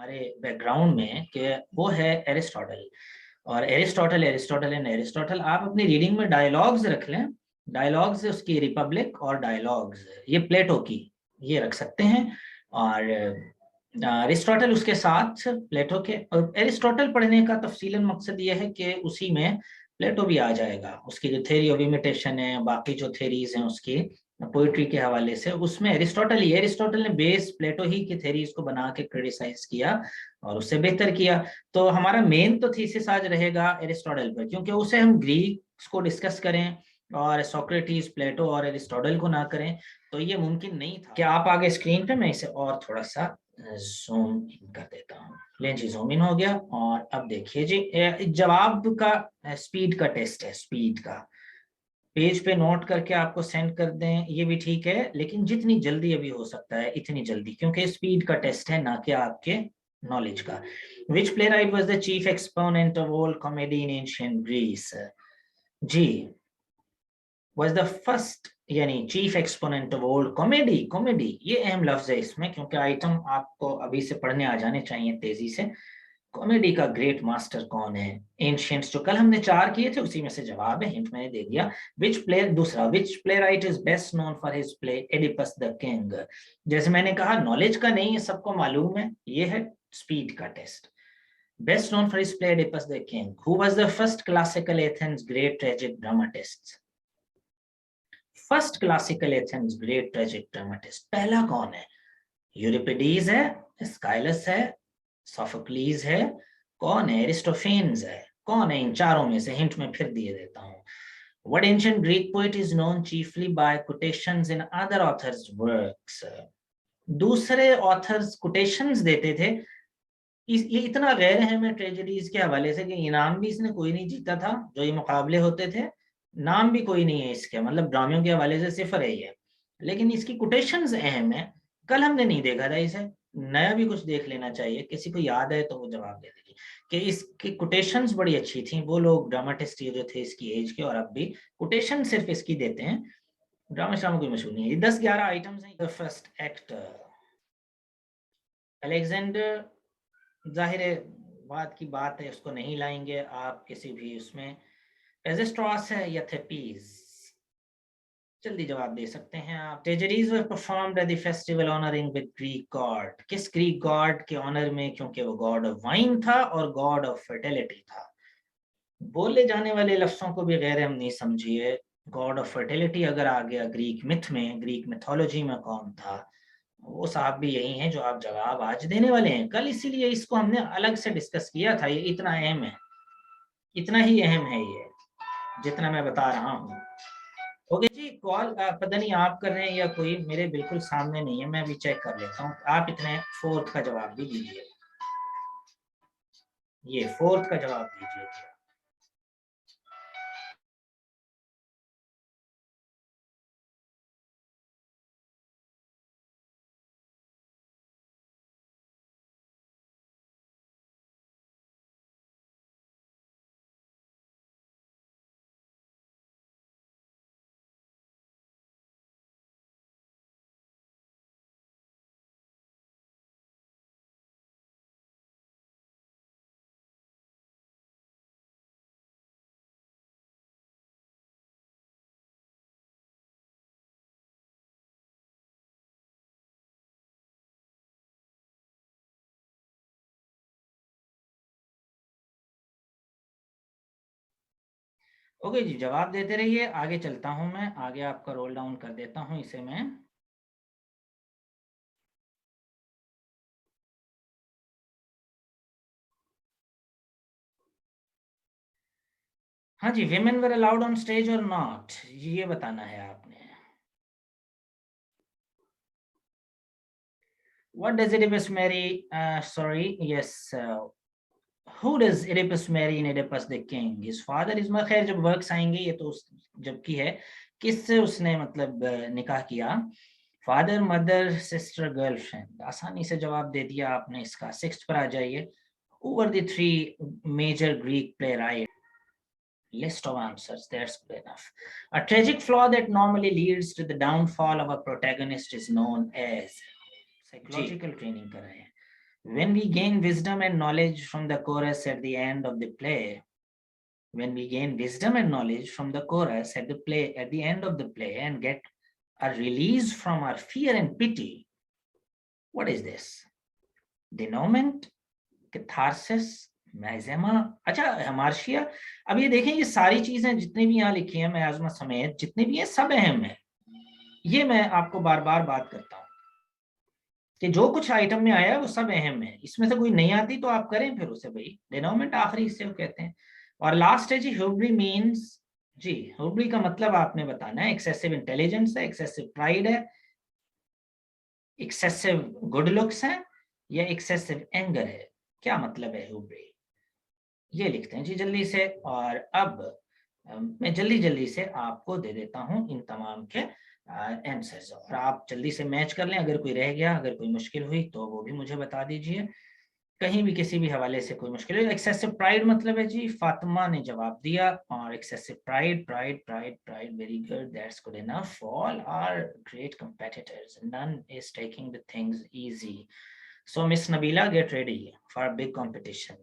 हमारे बैकग्राउंड में कि वो है एरिस्टोटल। और एरिस्टोटल आप अपनी रीडिंग में डायलॉग्स रख लें। डायलॉग्स उसकी रिपब्लिक और डायलॉग्स ये प्लेटो की ये रख सकते हैं। और एरिस्टोटल उसके साथ प्लेटो के, और एरिस्टोटल पढ़ने का तफसीलन मकसद ये है कि उसी में प्लेटो भी आ जाएगा। उसकी जो थ्योरी ऑफ इमिटेशन है, बाकी जो थ्योरीज हैं उसकी पोइट्री के हवाले से, उसमें एरिस्टोटल ने बेस प्लेटो ही की थ्योरीज को बना के क्रिटिसाइज किया और उससे बेहतर किया। तो हमारा मेन तो थीसिस आज रहेगा एरिस्टोटल पर, क्योंकि उसे हम ग्रीक्स को डिस्कस करें और सोक्रेटिस, प्लेटो और एरिस्टोटल को ना करें तो ये मुमकिन नहीं था। क्या आप आगे स्क्रीन पे, मैं इसे और थोड़ा सा जूम इन कर देता हूँ। लें जी, जूम इन हो गया। और अब देखिए जी, जवाब का स्पीड का टेस्ट है। स्पीड का पेज पे नोट करके आपको सेंड कर दें ये भी ठीक है, लेकिन जितनी जल्दी अभी हो सकता है इतनी जल्दी, क्योंकि स्पीड का टेस्ट है ना कि आपके नॉलेज का। Which playwright was the chief exponent of old comedy in ancient Greece? जी, was the first यानी chief exponent of old comedy. Comedy ये अहम लफ्ज है इसमें, क्योंकि आइटम आपको अभी से पढ़ने आ जाने चाहिए तेजी से। कॉमेडी का ग्रेट मास्टर कौन है? एंशियंट्स जो कल हमने 4 किए थे उसी में से जवाब है, हिंट मैंने दे दिया। दूसरा, which play right is best known for his play Oedipus the king? जैसे मैंने कहा नॉलेज का नहीं है, सबको मालूम है, ये है स्पीड का test. Best known for his play Oedipus the King. Who was the first classical Athens great tragic dramatist? First classical Athens great tragic dramatist पहला कौन है? यूरिपिडीज है, स्काइलस है, सोफोक्लीज है, कौन है? एरिस्टोफेन्स है। कौन है इन चारों में से? हिंट में फिर दिए देता हूँ। What ancient Greek poet is known chiefly by quotations in other authors' works? दूसरे ऑथर्स कोटेशंस देते थे। ये इतना गैर अहम है ट्रेजेडीज के हवाले से कि इनाम भी इसने कोई नहीं जीता था। जो ये मुकाबले होते थे, नाम भी कोई नहीं है इसके, मतलब ड्रामियों के हवाले से सिफर है ये, लेकिन इसकी कोटेशंस अहम है। कल हमने नहीं देखा था इसे, नया भी कुछ देख लेना चाहिए। किसी को याद है तो वो जवाब दे दीजिए कि इसकी कोटेशंस बड़ी अच्छी थी। वो लोग ड्रामाटिस्ट जो थे इसकी एज के, और अब भी कोटेशन सिर्फ इसकी देते हैं, ड्रामा श्रामा कोई मशहूर नहीं है। 10-11 आइटम्स हैं। द फर्स्ट एक्टर अलेक्जेंडर, जाहिर है बात की बात है, उसको नहीं लाएंगे आप किसी भी उसमें। एजिस्ट्रॉस है या थेपीज? जल्दी जवाब दे सकते हैं आप। Tragedies were performed at the festival honouring with Greek God. किस ग्रीक गॉड के ऑनर में? क्योंकि वो गॉड ऑफ वाइन था और गॉड ऑफ फर्टिलिटी था। बोले जाने वाले लफ्जों को भी गैर हम नहीं समझिए। गॉड ऑफ फर्टिलिटी अगर आ गया ग्रीक मिथ में, ग्रीक मिथोलॉजी में कौन था? वो साहब भी यही हैं जो आप जवाब आज देने वाले हैं कल, इसीलिए इसको हमने अलग से डिस्कस किया था। ये इतना अहम है, इतना ही अहम है ये जितना मैं बता रहा हूँ। ओके जी, कॉल पता नहीं आप कर रहे हैं या कोई, मेरे बिल्कुल सामने नहीं है, मैं भी चेक कर लेता हूँ। आप इतने फोर्थ का जवाब भी दीजिए, ये फोर्थ का जवाब दीजिए। ओके जी, जवाब देते रहिए। आगे चलता हूं मैं, आगे आपका रोल डाउन कर देता हूं इसे मैं। हाँ जी, women were allowed on stage और नॉट, ये बताना है आपने। What does Oedipus marry? Sorry, yes. Who does Oedipus marry in Oedipus the King? His father is, खैर जब वर्क्स आएंगे ये तो जबकि है किससे उसने मतलब निकाह किया। Father, mother, sister, girlfriend. आसानी से जवाब दे दिया आपने इसका। 6th पर आ जाइए। Who were the 3 major Greek playwrights? List of answers, that's good enough. A tragic flaw that normally leads to the downfall of a protagonist is known as, psychological training कर रहे हैं। When we gain wisdom and knowledge from the chorus at the end of the play, when we gain wisdom and knowledge from the chorus at the end of the play and get a release from our fear and pity, what is this? Denouement, catharsis, मैज़ेमा। अच्छा हमार्शिया, अब ये देखें, ये सारी चीजें जितनी भी यहाँ लिखी हैं, मैज़मा समेत जितने भी हैं, सब अहम है। ये मैं आपको बार बार बात करता हूँ कि जो कुछ आइटम में आया है वो सब अहम है, इसमें से कोई नहीं आती तो आप करें फिर उसे, भाई डेनोमेंट आखिरी हिस्से को कहते हैं। और लास्ट है जी ह्यूब्री मीन्स, जी ह्यूब्री का मतलब आपने बताना है, एक्सेसिव इंटेलिजेंस है, एक्सेसिव प्राइड है, एक्सेसिव गुड लुक्स है, या एक्सेसिव एंगर है। क्या मतलब है ह्यूब्री, ये लिखते हैं जी जल्दी से। और अब मैं जल्दी जल्दी से आपको दे देता हूं इन तमाम के आंसर्स, और आप जल्दी से मैच कर लें। अगर कोई रह गया, अगर कोई मुश्किल हुई तो वो भी मुझे बता दीजिए, कहीं भी किसी भी हवाले से कोई मुश्किल हुई। एक्सेसिव प्राइड मतलब है जी, फातिमा ने जवाब दिया, और excessive pride, pride pride pride, very good, that's good enough. All are great competitors, none is taking the things easy. So miss Nabila, get ready for big competition.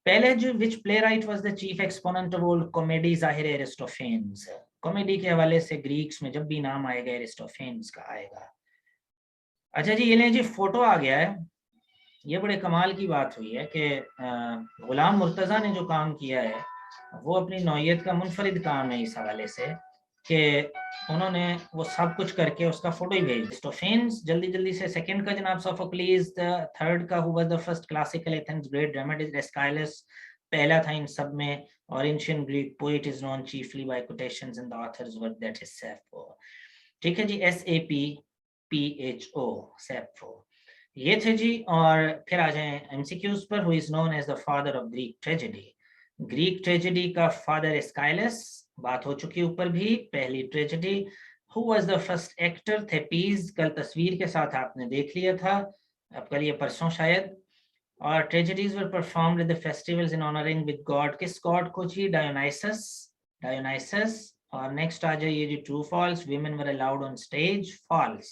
पहले जो which playwright was the chief exponent of old comedy, जाहिर है Aristophanes. Comedy के हवाले से Greeks में जब भी नाम आएगा एरिस्टोफेन्स का आएगा। अच्छा जी, ये लें जी, फोटो आ गया है। ये बड़े कमाल की बात हुई है कि गुलाम मुर्तज़ा ने जो काम किया है वो अपनी नौयत का मुनफरिद काम है इस हवाले से कि उन्होंने वो सब कुछ करके उसका फोटो ही भेज। एरिस्टोफेन्स जल्दी जल्दी से। सेकंड का जनाब सोफोक्लीज। थर्ड का who was the first classical Athens great dramatist, Aeschylus पहला था इन सब में। और ancient Greek poet is known chiefly by quotations in the authors work, that is Sappho. ठीक है जी, SAPPHO, सैफो, ये थे जी। और फिर आ जाएं एमसीक्यूज पर। Who is known as the father of Greek tragedy, Greek tragedy का फादर एस्काइलस, बात हो चुकी ऊपर भी, पहली tragedy. Who was the first actor, Thespis, कल तस्वीर के साथ आपने देख लिया था, अब कल ये परसों शायद। और tragedies were performed the festivals in honouring with god, किस गॉड को जी, डायोनाइसस, डायोनाइसस। और नेक्स्ट आ जाइए जी, true false, women were allowed on stage, false,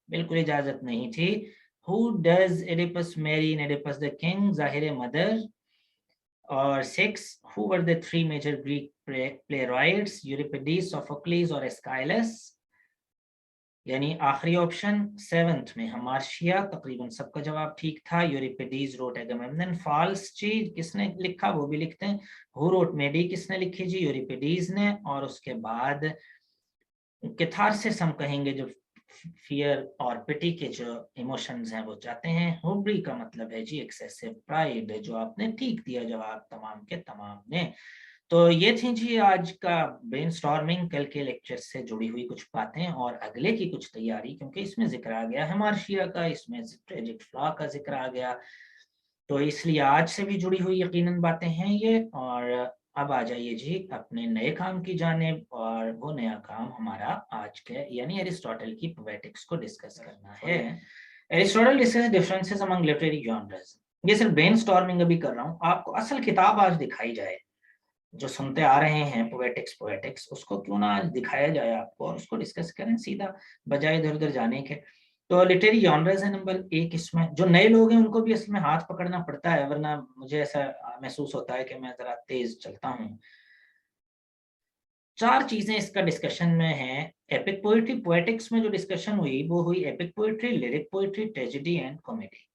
बिल्कुल इजाजत नहीं थी। Who does Oedipus marry in Oedipus the King? Zahir mother. और 6, who were the 3 major Greek playwrights? Euripides, Sophocles और Aeschylus, यानी आखिरी ऑप्शन। 7th में हमार्शिया, तकरीबन सबका जवाब ठीक था। यूरिपिडीज रोट एगमेम्नन, फॉल्स जी, किसने लिखा वो भी लिखते हैं। हु रोट मेडी, किसने लिखी जी, यूरिपिडीज ने। और उसके बाद कैथारसिस हम कहेंगे जो फियर और पिटी के जो इमोशंस हैं वो चाहते हैं। हुब्री का मतलब है जी एक्सेसिव प्राइड, जो आपने ठीक दिया जवाब तमाम के तमाम ने। तो ये थी जी आज का ब्रेनस्टॉर्मिंग, कल के लेक्चर से जुड़ी हुई कुछ बातें और अगले की कुछ तैयारी, क्योंकि इसमें जिक्र आ गया है मार्शिया का, इसमें ट्रेजिक फ्लॉ का जिक्र आ गया, तो इसलिए आज से भी जुड़ी हुई यकीनन बातें हैं ये। और अब आ जाइए जी अपने नए काम की जानिब, और वो नया काम हमारा आज के यानी एरिस्टोटल की पोएटिक्स को डिस्कस करना है। Aristotle discuss differences among literary genres. ये सिर्फ ब्रेनस्टॉर्मिंग अभी कर रहा हूँ, आपको असल किताब आज दिखाई जाए, जो सुनते आ रहे हैं पोएटिक्स उसको क्यों ना आज दिखाया जाए आपको, और उसको डिस्कस करें सीधा, बजाय इधर उधर जाने के। तो लिटरेरी जॉनर्स है नंबर 1। इसमें जो नए लोग हैं उनको भी असल में हाथ पकड़ना पड़ता है, वरना मुझे ऐसा महसूस होता है कि मैं जरा तेज चलता हूँ। 4 चीजें इसका डिस्कशन में है। एपिक पोएट्री, पोएटिक्स में जो डिस्कशन हुई वो हुई epic poetry, lyric poetry, tragedy and comedy.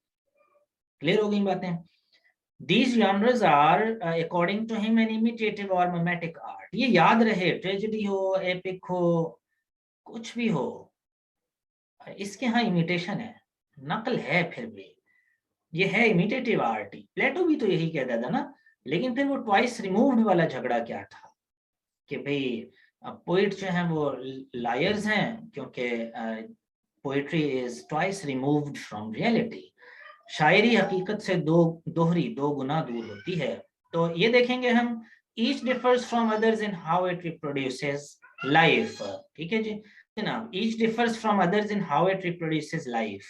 Clear हो गई बातें। These genres are according to him an imitative or mimetic art. ये याद रहे, ट्रेजेडी हो, एपिक हो, कुछ भी हो, इसके यहाँ इमिटेशन है, नकल है, फिर भी ये है इमिटेटिव आर्ट। प्लेटो भी तो यही कहता था ना, लेकिन फिर वो ट्वाइस रिमूव्ड वाला झगड़ा क्या था कि भाई पोइट जो हैं वो लायर्स हैं, क्योंकि poetry is twice removed from reality. शायरी हकीकत से दो गुना दूर होती है। तो ये देखेंगे हम, each differs from others in how it reproduces life. ठीक है जी जनाब, each differs from others in how it reproduces life.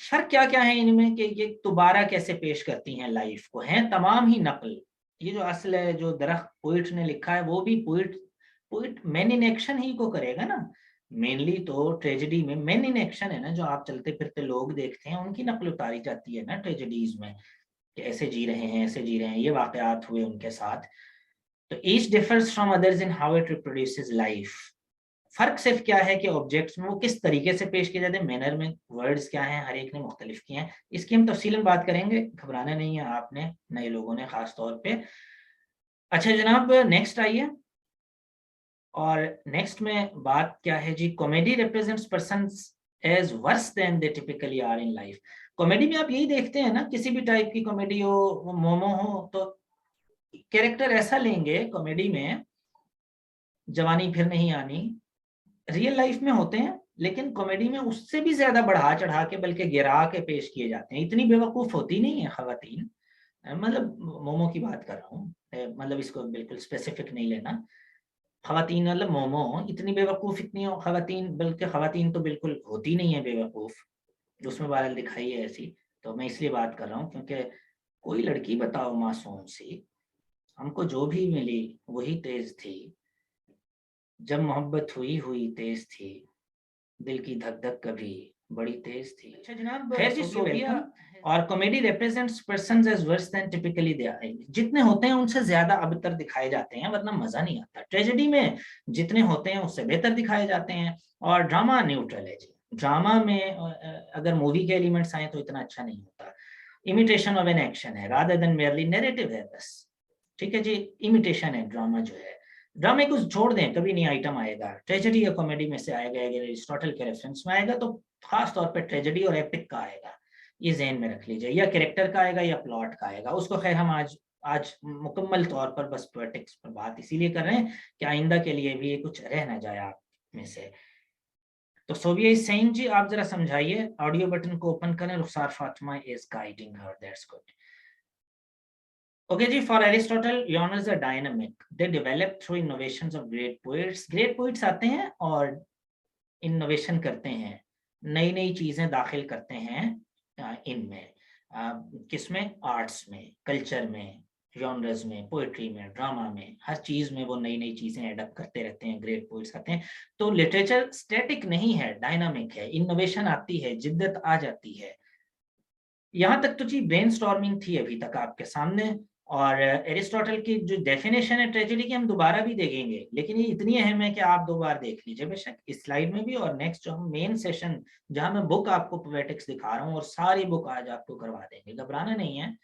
फर्क क्या क्या है इनमें कि ये दोबारा कैसे पेश करती हैं लाइफ को, हैं तमाम ही नकल। ये जो असल है, जो दरख्त पोइट ने लिखा है वो भी पोइट मैन इन एक्शन ही को करेगा ना। मेनली तो ट्रेजेडी में मेन इन एक्शन है ना, जो आप चलते फिरते लोग देखते हैं उनकी नकल उतारी जाती है ना ट्रेजेडीज में, कि ऐसे जी रहे हैं, ऐसे जी रहे हैं, ये वाकयात हुए उनके साथ। तो each differs from others in how it reproduces life. फर्क सिर्फ क्या है कि ऑब्जेक्ट्स में वो किस तरीके से पेश किए जाते हैं, मैनर में, वर्ड्स क्या हैं, हर एक ने मुख्तलिफ किए हैं। इसकी हम तफसीलन बात करेंगे, घबराना नहीं है आपने, नए लोगों ने खास तौर पे। अच्छा जनाब, नेक्स्ट आइए। और नेक्स्ट में बात क्या है जी, comedy represents persons as worse than they typically are in life. Comedy में आप यही देखते हैं ना, किसी भी टाइप की कॉमेडी हो, वो मोमो हो, तो कैरेक्टर ऐसा लेंगे कॉमेडी में, जवानी फिर नहीं आनी, रियल लाइफ में होते हैं, लेकिन कॉमेडी में उससे भी ज्यादा बढ़ा चढ़ा के बल्कि गिरा के पेश किए जाते हैं। इतनी बेवकूफ होती नहीं है खवातीन, मतलब मोमो की बात कर रहा हूँ, मतलब इसको बिल्कुल स्पेसिफिक नहीं लेना। खवातीन मतलब मोमो इतनी बेवकूफ, इतनी खवातीन, बल्कि खवातीन तो बिल्कुल होती नहीं है बेवकूफ, उसमें बादल दिखाई है ऐसी। तो मैं इसलिए बात कर रहा हूँ क्योंकि कोई लड़की बताओ मासूम सी, हमको जो भी मिली वही तेज थी, जब मोहब्बत हुई हुई तेज थी, दिल की धक धक कभी बड़ी तेज थी। अच्छा जनाब, खैर जी, सोफिया और comedy represents persons as worse than typically they are, जितने होते हैं उनसे ज्यादा अबतर दिखाए जाते हैं, वरना मजा नहीं आता। ट्रेजेडी में जितने होते हैं उससे बेहतर दिखाए जाते हैं। और ड्रामा न्यूट्रल है जी, ड्रामा में अगर मूवी के एलिमेंट्स आए तो इतना अच्छा नहीं होता। इमिटेशन ऑफ एन एक्शन है रादर देन मेयरली नैरेटिव है बस, ठीक है जी, इमिटेशन है ड्रामा जो है। ड्रामे को छोड़ दें, कभी नहीं आइटम आएगा, ट्रेजेडी या कॉमेडी में से आएगा, अगर एरिस्टोटल के रेफरेंस में आएगा तो खास तौर पे ट्रेजेडी और एपिक का आएगा, ये ज़हन में रख लीजिए, या कैरेक्टर का आएगा या प्लॉट का आएगा। उसको खैर हम आज आज मुकम्मल तौर पर बस पोएटिक्स पर बात इसीलिए कर रहे हैं कि आइंदा के लिए भी ये कुछ रह ना जाए आप में से। तो सोविया इज सेइंग जी, आप जरा समझाइए, ऑडियो बटन को ओपन करें, Rukhsar Fatima is guiding her, that's good. Okay, ji, for Aristotle, genres are dynamic. They develop through innovations of great poets. Great poets आते हैं और innovation करते हैं, नई नई चीजें दाखिल करते हैं इनमें, किसमें, आर्ट्स में, कल्चर में, जॉनर्स में, पोएट्री में, ड्रामा में, हर चीज में वो नई नई चीजें एडप्ट करते रहते हैं, ग्रेट पोइट्स आते हैं। तो लिटरेचर स्टैटिक नहीं है, डायनामिक है, इनोवेशन आती है, जिद्दत आ जाती है। यहाँ तक तो जी ब्रेनस्टॉर्मिंग थी अभी तक आपके सामने। और एरिस्टोटल की जो डेफिनेशन है ट्रेजेडी की हम दोबारा भी देखेंगे, लेकिन ये इतनी अहम है कि आप दो बार देख लीजिए बेशक, इस स्लाइड में भी और नेक्स्ट जो हम मेन सेशन जहां मैं बुक आपको पोएटिक्स दिखा रहा हूँ, और सारी बुक आज आपको करवा देंगे, घबराना नहीं है,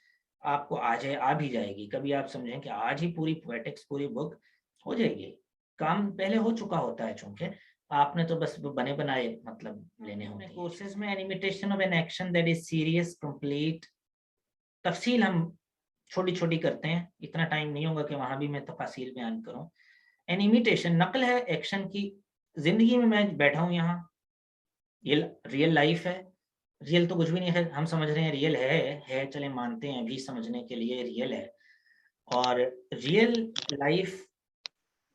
आपको आज है आ भी जाएगी। कभी आप समझें कि आज ही पूरी पोएटिक्स पूरी बुक हो जाएगी, काम पहले हो चुका होता है, चूंकि आपने तो बस बने बनाए मतलब लेने होंगे। कोर्सेज में imitation of an action that is serious complete, तफसील हम छोटी छोटी करते हैं, इतना टाइम नहीं होगा कि वहां भी मैं तफासील बयान करूं। एनिमेटेशन नकल है एक्शन की, जिंदगी में मैं बैठा हूं यहाँ, ये रियल लाइफ है, रियल तो कुछ भी नहीं है, हम समझ रहे हैं रियल है, चले मानते हैं अभी समझने के लिए रियल है। और रियल लाइफ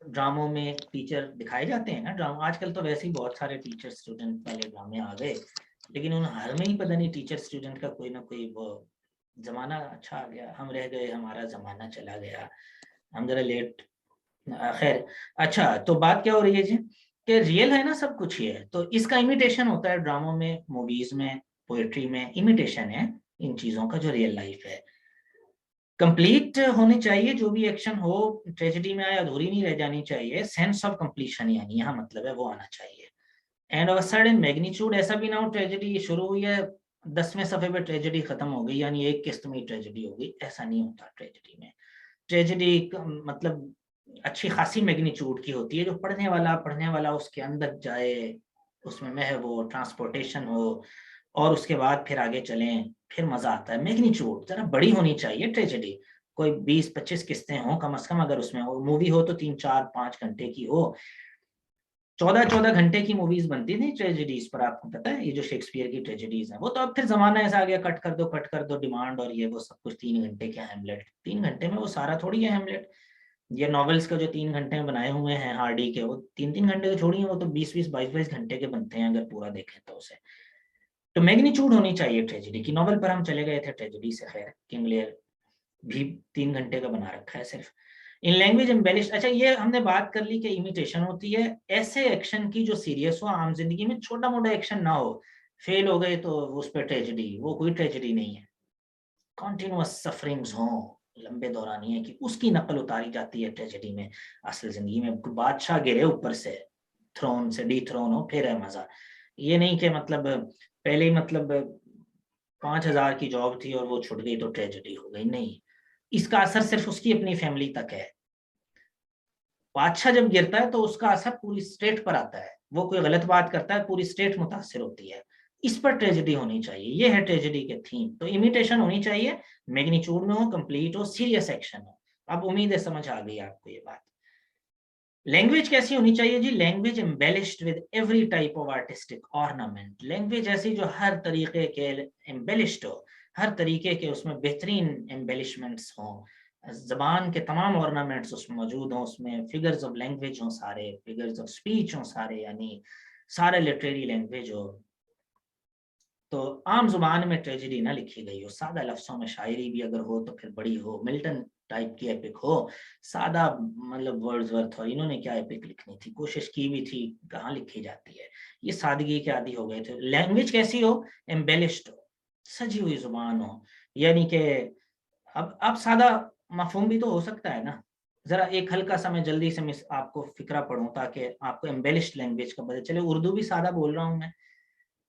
ड्रामों में टीचर दिखाए जाते हैं ना, ड्रामा आजकल तो वैसे ही बहुत सारे टीचर स्टूडेंट वाले ड्रामे आ गए, लेकिन उन हर में ही पता नहीं टीचर स्टूडेंट का कोई ना कोई वो जमाना अच्छा आ गया, हम रह गए, हमारा जमाना चला गया, हम जरा लेट, खैर। अच्छा, तो बात क्या हो रही है जी, कि रियल है ना सब कुछ ही है, तो इसका इमिटेशन होता है ड्रामों में, मूवीज में, पोएट्री में, इमिटेशन है इन चीजों का जो रियल लाइफ है। कंप्लीट होनी चाहिए जो भी एक्शन हो, ट्रेजेडी में आए अधूरी नहीं रह जानी चाहिए, सेंस ऑफ कंप्लीशन यानी यहाँ मतलब है वो आना चाहिए। एंड ऑफ सडन मैग्नीट्यूड, ऐसा भी ना हो ट्रेजेडी शुरू हुई है 10वें सफे पे ट्रेजेडी खत्म हो गई, यानी एक किस्त में ट्रेजेडी हो गई, ऐसा नहीं होता ट्रेजेडी में। ट्रेजेडी मतलब अच्छी खासी मैग्नीट्यूड की होती है, जो पढ़ने वाला उसके अंदर जाए, उसमें में वो ट्रांसपोर्टेशन हो, और उसके बाद फिर आगे चलें, फिर मजा आता है। मैग्नीट्यूड जरा बड़ी होनी चाहिए ट्रेजेडी, कोई 20-25 किस्तें हो कम से कम, अगर उसमें हो, मूवी हो तो 3-4-5 घंटे की हो। 14-14 घंटे की मूवीज बनती थी ट्रेजेडीज पर, आपको पता है, ये जो शेक्सपियर की ट्रेजेडीज हैं, वो तो अब फिर जमाना ऐसा आ गया, कट कर दो डिमांड, और ये वो सब कुछ 3 घंटे के हेमलेट, 3 घंटे में वो सारा थोड़ी है हेमलेट। ये नॉवेल्स का जो 3 घंटे में बनाए हुए हैं हार्डी के, वो 3-3 घंटे तो छोड़िए, वो तो 20-22 घंटे के बनते हैं अगर पूरा देखें तो उसे। तो मैग्नीट्यूड होनी चाहिए ट्रेजेडी की। नॉवल पर हम चले गए थे ट्रेजेडी से, खैर किंग लियर भी 3 घंटे का बना रखा है सिर्फ। इन लैंग्वेज एम्बेलिश, अच्छा ये हमने बात कर ली कि इमिटेशन होती है ऐसे एक्शन की जो सीरियस हो, आम जिंदगी में छोटा मोटा एक्शन ना हो, फेल हो गए तो उस पर ट्रेजेडी, वो कोई ट्रेजेडी नहीं है। कॉन्टिन्यूस सफरिंग्स हो लंबे दौरानिए की, उसकी नकल उतारी जाती है ट्रेजेडी में। असल जिंदगी में बादशाह गिरे ऊपर से, थ्रोन से डी थ्रोन हो, फिर है मजा। ये नहीं कि मतलब पहले ही मतलब 5,000 की जॉब थी और वो छुट गई तो ट्रेजेडी हो गई, नहीं। इसका असर सिर्फ उसकी अपनी फैमिली तक है। बादशाह जब गिरता है तो उसका असर पूरी स्टेट पर आता है, वो कोई गलत बात करता है पूरी स्टेट मुतासिर होती है। इस पर ट्रेजेडी होनी चाहिए, ये है ट्रेजेडी के थीम। तो इमिटेशन होनी चाहिए, मैग्नीट्यूड में हो, कंप्लीट हो, सीरियस एक्शन हो। अब उम्मीद है समझ आ गई आपको ये बात। लैंग्वेज कैसी होनी चाहिए जी? Language embellished with every type of artistic ornament. Language ऐसी जो हर तरीके के एम्बेलिश्ड हो, हर तरीके के उसमें बेहतरीन एम्बेलिशमेंट्स हो, जबान के तमाम ऑर्नामेंट्स उसमें मौजूद हों, उसमें फिगर्स ऑफ लैंग्वेज हों, सारे फिगर्स ऑफ स्पीच हों, सारे यानी सारे लिटरेरी लैंग्वेज हो। तो आम जुबान में ट्रेजेडी ना लिखी गई हो, सादा लफ्जों में शायरी भी अगर हो तो फिर बड़ी हो, मिल्टन टाइप की एपिक हो, सादा मतलब वर्ड्सवर्थ हो, इन्होंने क्या एपिक लिखनी थी, कोशिश की भी थी, कहाँ लिखी जाती है। ये सादगी के आदी हो गए थे। लैंग्वेज कैसी हो? एम्बेलिश्ड हो, सजी हुई जुबान हो, यानी कि अब सादा मफहूम भी तो हो सकता है ना। जरा एक हल्का सा मैं जल्दी से मिस आपको फिक्रा पढ़ूं ताकि आपको एम्बेलिश्ड लैंग्वेज का पता चले। उर्दू भी सादा बोल रहा हूँ मैं।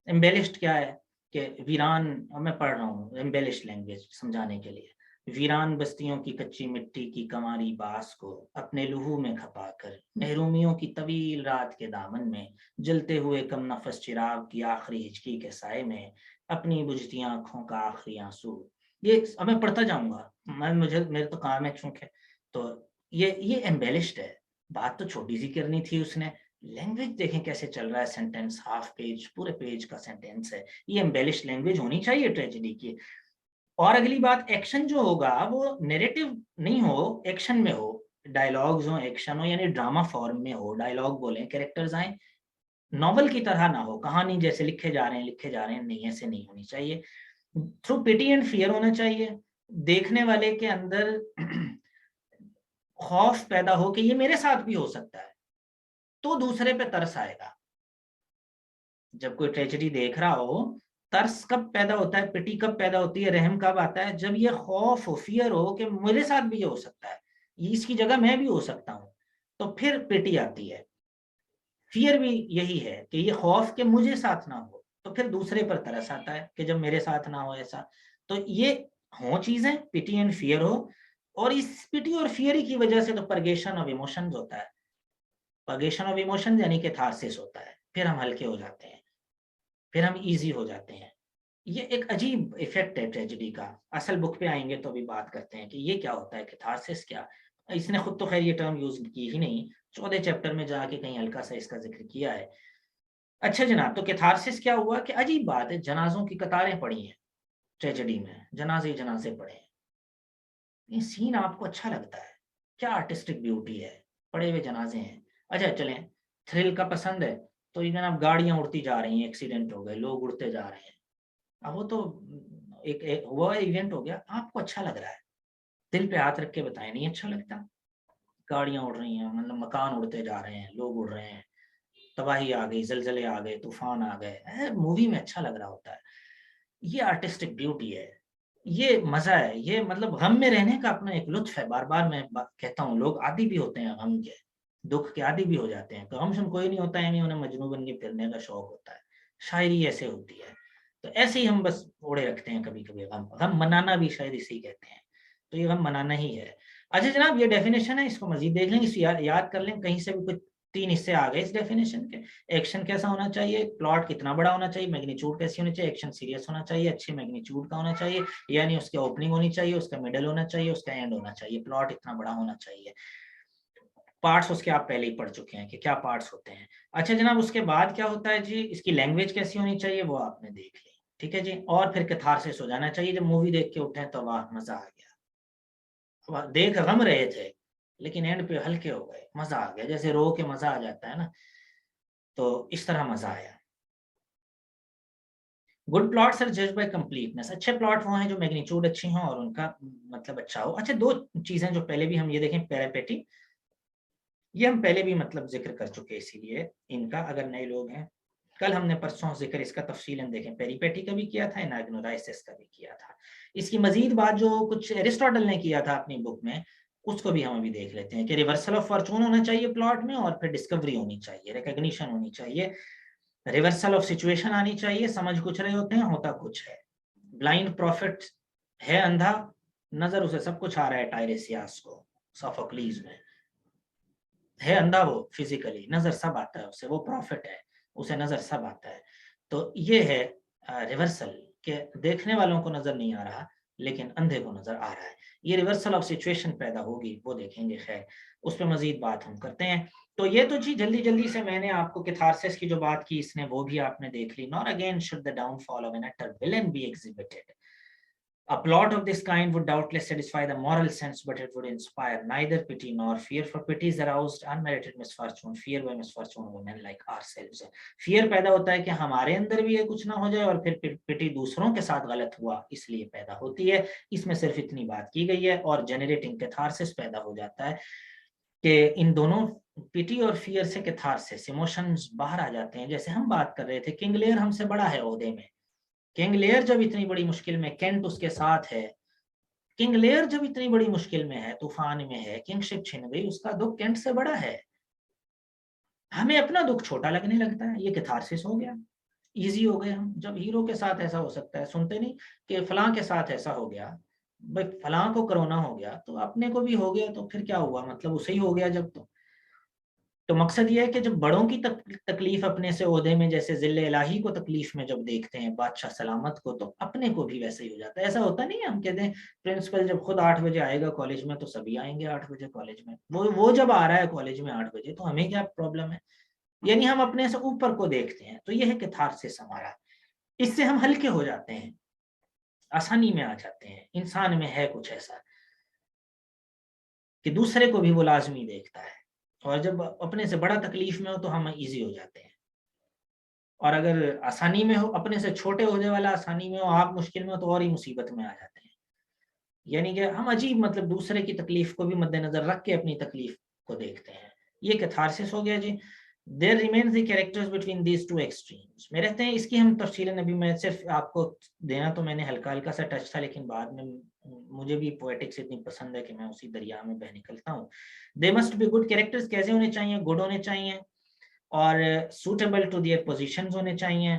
एम्बेलिश्ड क्या है कि वीरान, मैं पढ़ रहा हूँ एम्बेलिश्ड लैंग्वेज समझाने के लिए। वीरान बस्तियों की कच्ची मिट्टी की कमारी बास को अपने लहू में खपा कर, महरूमियों की तवील रात के दामन में, जलते हुए कम नफस चिराग की आखिरी हिचकी के साए में, अपनी बुझती आंखों का आखिरी आंसू। ये अब मैं पढ़ता जाऊंगा, मैं मुझे मेरे तो काम है चूंकि। तो ये एम्बेलिश्ड है, बात तो छोटी सी करनी थी उसने। लैंग्वेज देखें कैसे चल रहा है, सेंटेंस हाफ पेज पूरे पेज का सेंटेंस है। ये एम्बेलिश लैंग्वेज होनी चाहिए ट्रेजेडी की। और अगली बात, एक्शन जो होगा वो नैरेटिव नहीं हो, एक्शन में हो, डायलॉग्स हो, एक्शन हो, यानी ड्रामा फॉर्म में हो, डायलॉग बोले, कैरेक्टर्स आए, नॉवल की तरह ना हो, कहानी जैसे लिखे जा रहे हैं लिखे जा रहे हैं, नहीं, ऐसे नहीं होनी चाहिए। थ्रू पिटी एंड फियर होना चाहिए, देखने वाले के अंदर खौफ पैदा हो कि ये मेरे साथ भी हो सकता है, तो दूसरे पे तरस आएगा। जब कोई ट्रेजेडी देख रहा हो, तरस कब पैदा होता है, पिटी कब पैदा होती है, रहम कब आता है? जब ये खौफ हो, फियर हो कि मेरे साथ भी ये हो सकता है, इसकी जगह मैं भी हो सकता हूँ, तो फिर पिटी आती है। फियर भी यही है कि ये खौफ कि मुझे साथ ना हो, तो फिर दूसरे पर तरस आता है कि जब मेरे साथ ना हो ऐसा। तो ये हो चीजें, पिटी एंड फियर हो, और इस पिटी और फियर की वजह से तो परगेशन ऑफ इमोशंस होता है। परगेशन ऑफ इमोशंस यानी कि थारसिस होता है, फिर हम हल्के हो जाते हैं, फिर हम इजी हो जाते हैं। ये एक अजीब इफेक्ट है ट्रेजेडी का। असल बुक पे आएंगे तो अभी बात करते हैं कि ये क्या होता है, कैथारसिस क्या। इसने खुद तो खैर ये टर्म यूज की ही नहीं, 14 चैप्टर में जाके कहीं हल्का सा इसका जिक्र किया है। अच्छा जनाब, तो कैथारसिस क्या हुआ कि अजीब बात है, जनाजों की कतारें पड़ी हैं ट्रेजेडी में, जनाजे जनाजे पड़े हैं। ये सीन आपको अच्छा लगता है? क्या आर्टिस्टिक ब्यूटी है, पड़े हुए जनाजे हैं। अच्छा चलें, थ्रिल का पसंद है तो ये जनाब गाड़ियां उड़ती जा रही हैं, एक्सीडेंट हो गए, लोग उड़ते जा रहे हैं। अब वो तो एक हुआ इवेंट हो गया, आपको अच्छा लग रहा है, दिल पे हाथ रख के बताएं, नहीं अच्छा लगता? गाड़ियां उड़ रही हैं, मतलब मकान उड़ते जा रहे हैं, लोग उड़ रहे हैं, तबाही आ गई, जलजले आ गए, तूफान आ गए, मूवी में अच्छा लग रहा होता है। ये आर्टिस्टिक ब्यूटी है, ये मजा है, ये मतलब गम में रहने का अपना एक लुत्फ है। बार बार मैं कहता हूँ, लोग आदी भी होते हैं गम के, दुख के आदी भी हो जाते हैं, गम से कोई नहीं होता है, नहीं उन्हें मजनू बन के फिरने का शौक होता है। शायरी ऐसे होती है, तो ऐसे ही हम बस ओढ़े रखते हैं कभी कभी गम। गम मनाना भी शायद इसी कहते हैं, तो ये गम मनाना ही है। अच्छा जनाब, ये डेफिनेशन है, इसको मजीद देख लें, इसे याद कर लें, कहीं से भी कुछ 3 हिस्से आ गए इस डेफिनेशन के। एक्शन कैसा होना चाहिए, प्लॉट कितना बड़ा होना चाहिए, मैग्नीट्यूड कैसी होनी चाहिए, एक्शन सीरियस होना चाहिए, अच्छे मैग्नीट्यूड का होना चाहिए, यानी उसकी ओपनिंग होनी चाहिए, उसका मिडल होना चाहिए, उसका एंड होना चाहिए, प्लॉट इतना बड़ा होना चाहिए। पार्ट्स उसके आप पहले ही पढ़ चुके हैं कि क्या पार्ट्स होते हैं। अच्छा जनाब, उसके बाद क्या होता है जी, इसकी लैंग्वेज कैसी होनी चाहिए वो आपने देख ली, ठीक है जी। और फिर कैथारसिस हो जाना चाहिए, जब मूवी देख के उठे तो वाह मजा आ गया, वाह देख गम रहे थे लेकिन एंड पे हल्के हो गए, मजा आ गया, जैसे रो के मजा आ जाता है ना, तो इस तरह मजा आया। Good plots are judged by completeness, अच्छे प्लॉट वो हैं जो मैग्नीट्यूड अच्छी हो और उनका मतलब अच्छा हो। अच्छा, दो चीजें जो पहले भी हम ये देखें, पेरापेटी, ये हम पहले भी मतलब जिक्र कर चुके हैं, इसीलिए इनका अगर नए लोग हैं, कल हमने परसों जिक्र इसका तफसीलन देखें, पेरीपेटी का भी किया था, एनाग्नोराइसिस का भी किया था। इसकी मजीद बात जो कुछ एरिस्टोटल ने किया था अपनी बुक में, उसको भी हम अभी देख लेते हैं कि रिवर्सल ऑफ फॉर्चून होना चाहिए प्लॉट में, और फिर डिस्कवरी होनी चाहिए, रिकग्निशन होनी चाहिए, रिवर्सल ऑफ सिचुएशन आनी चाहिए, समझ कुछ रहे होते हैं, होता कुछ है। ब्लाइंड प्रॉफिट है, अंधा, नजर उसे सब कुछ आ रहा है, टायरेसियास को सोफोक्लीज में है अंधा, वो फिजिकली नजर सब आता है उसे, वो प्रॉफिट है, उसे नजर सब आता है। तो ये है रिवर्सल के देखने वालों को नजर नहीं आ रहा लेकिन अंधे को नजर आ रहा है। ये रिवर्सल ऑफ सिचुएशन पैदा होगी, वो देखेंगे, खैर उस पर मजीद बात हम करते हैं। तो ये तो जी जल्दी जल्दी से मैंने आपको कैथारसिस की जो बात की इसने वो भी आपने देख ली। Not again should the downfall of an utter villain be exhibited. A plot of this kind would doubtless satisfy the moral sense, but it would inspire neither pity nor fear, for pity is aroused unmerited misfortune, fear by misfortune of men like ourselves. Fear पैदा होता है कि हमारे अंदर भी ये कुछ ना हो जाए, और फिर पिटी दूसरों के साथ गलत हुआ इसलिए पैदा होती है। इसमें सिर्फ इतनी बात की गई है, और जेनरेटिंग कैथारसिस पैदा हो जाता है कि इन दोनों पिटी और फियर से कैथारसिस इमोशंस बाहर आ जाते हैं। जैसे हम बात कर रहे थे, किंग लेयर हमसे बड़ा है ओहदे में, किंग लेयर जब इतनी बड़ी मुश्किल में, केंट उसके साथ है, किंग लेयर जब इतनी बड़ी मुश्किल में है, तूफान में है, किंगशिप छिन गई, उसका दुख केंट से बड़ा है, हमें अपना दुख छोटा लगने लगता है। ये कैथारसिस हो गया, इजी हो गए हम। जब हीरो के साथ ऐसा हो सकता है, सुनते नहीं कि फलां के साथ ऐसा हो गया, भाई फलां को कोरोना हो गया तो अपने को भी हो गया, तो फिर क्या हुआ, मतलब उसे ही हो गया जब। तो मकसद ये है कि जब बड़ों की तकलीफ अपने से ओहदे में, जैसे जिले इलाही को तकलीफ में जब देखते हैं, बादशाह सलामत को, तो अपने को भी वैसे ही हो जाता है। ऐसा होता नहीं है, हम कहते हैं प्रिंसिपल जब खुद 8 बजे आएगा कॉलेज में तो सभी आएंगे 8 बजे कॉलेज में, वो जब आ रहा है कॉलेज में 8 बजे, तो हमें क्या प्रॉब्लम है। यानी हम अपने से ऊपर को देखते हैं। तो यह है कैथारसिस हमारा, इससे हम हल्के हो जाते हैं, आसानी में आ जाते हैं। इंसान में है कुछ ऐसा कि दूसरे को भी वो लाजमी देखता है, और जब अपने से बड़ा तकलीफ में हो तो हम इजी हो जाते हैं, और अगर आसानी में हो, अपने से छोटे होने वाला आसानी में हो, आप मुश्किल में हो, तो और ही मुसीबत में आ जाते हैं। यानी कि हम अजीब, मतलब दूसरे की तकलीफ को भी मद्देनजर रख के अपनी तकलीफ को देखते हैं। ये कैथारसिस हो गया जी। There remains the characters between these two extremes में रहते हैं। इसकी हम तफसीलन, अभी मैं सिर्फ आपको देना तो मैंने हल्का हल्का सा टच था, लेकिन बाद में मुझे भी पोएटिक्स इतनी पसंद है कि मैं उसी दरिया में बह निकलता हूँ। दे मस्ट बी गुड, कैरेक्टर्स कैसे होने चाहिए, गुड होने चाहिए, और सूटेबल टू दियर पोजीशंस होने चाहिए।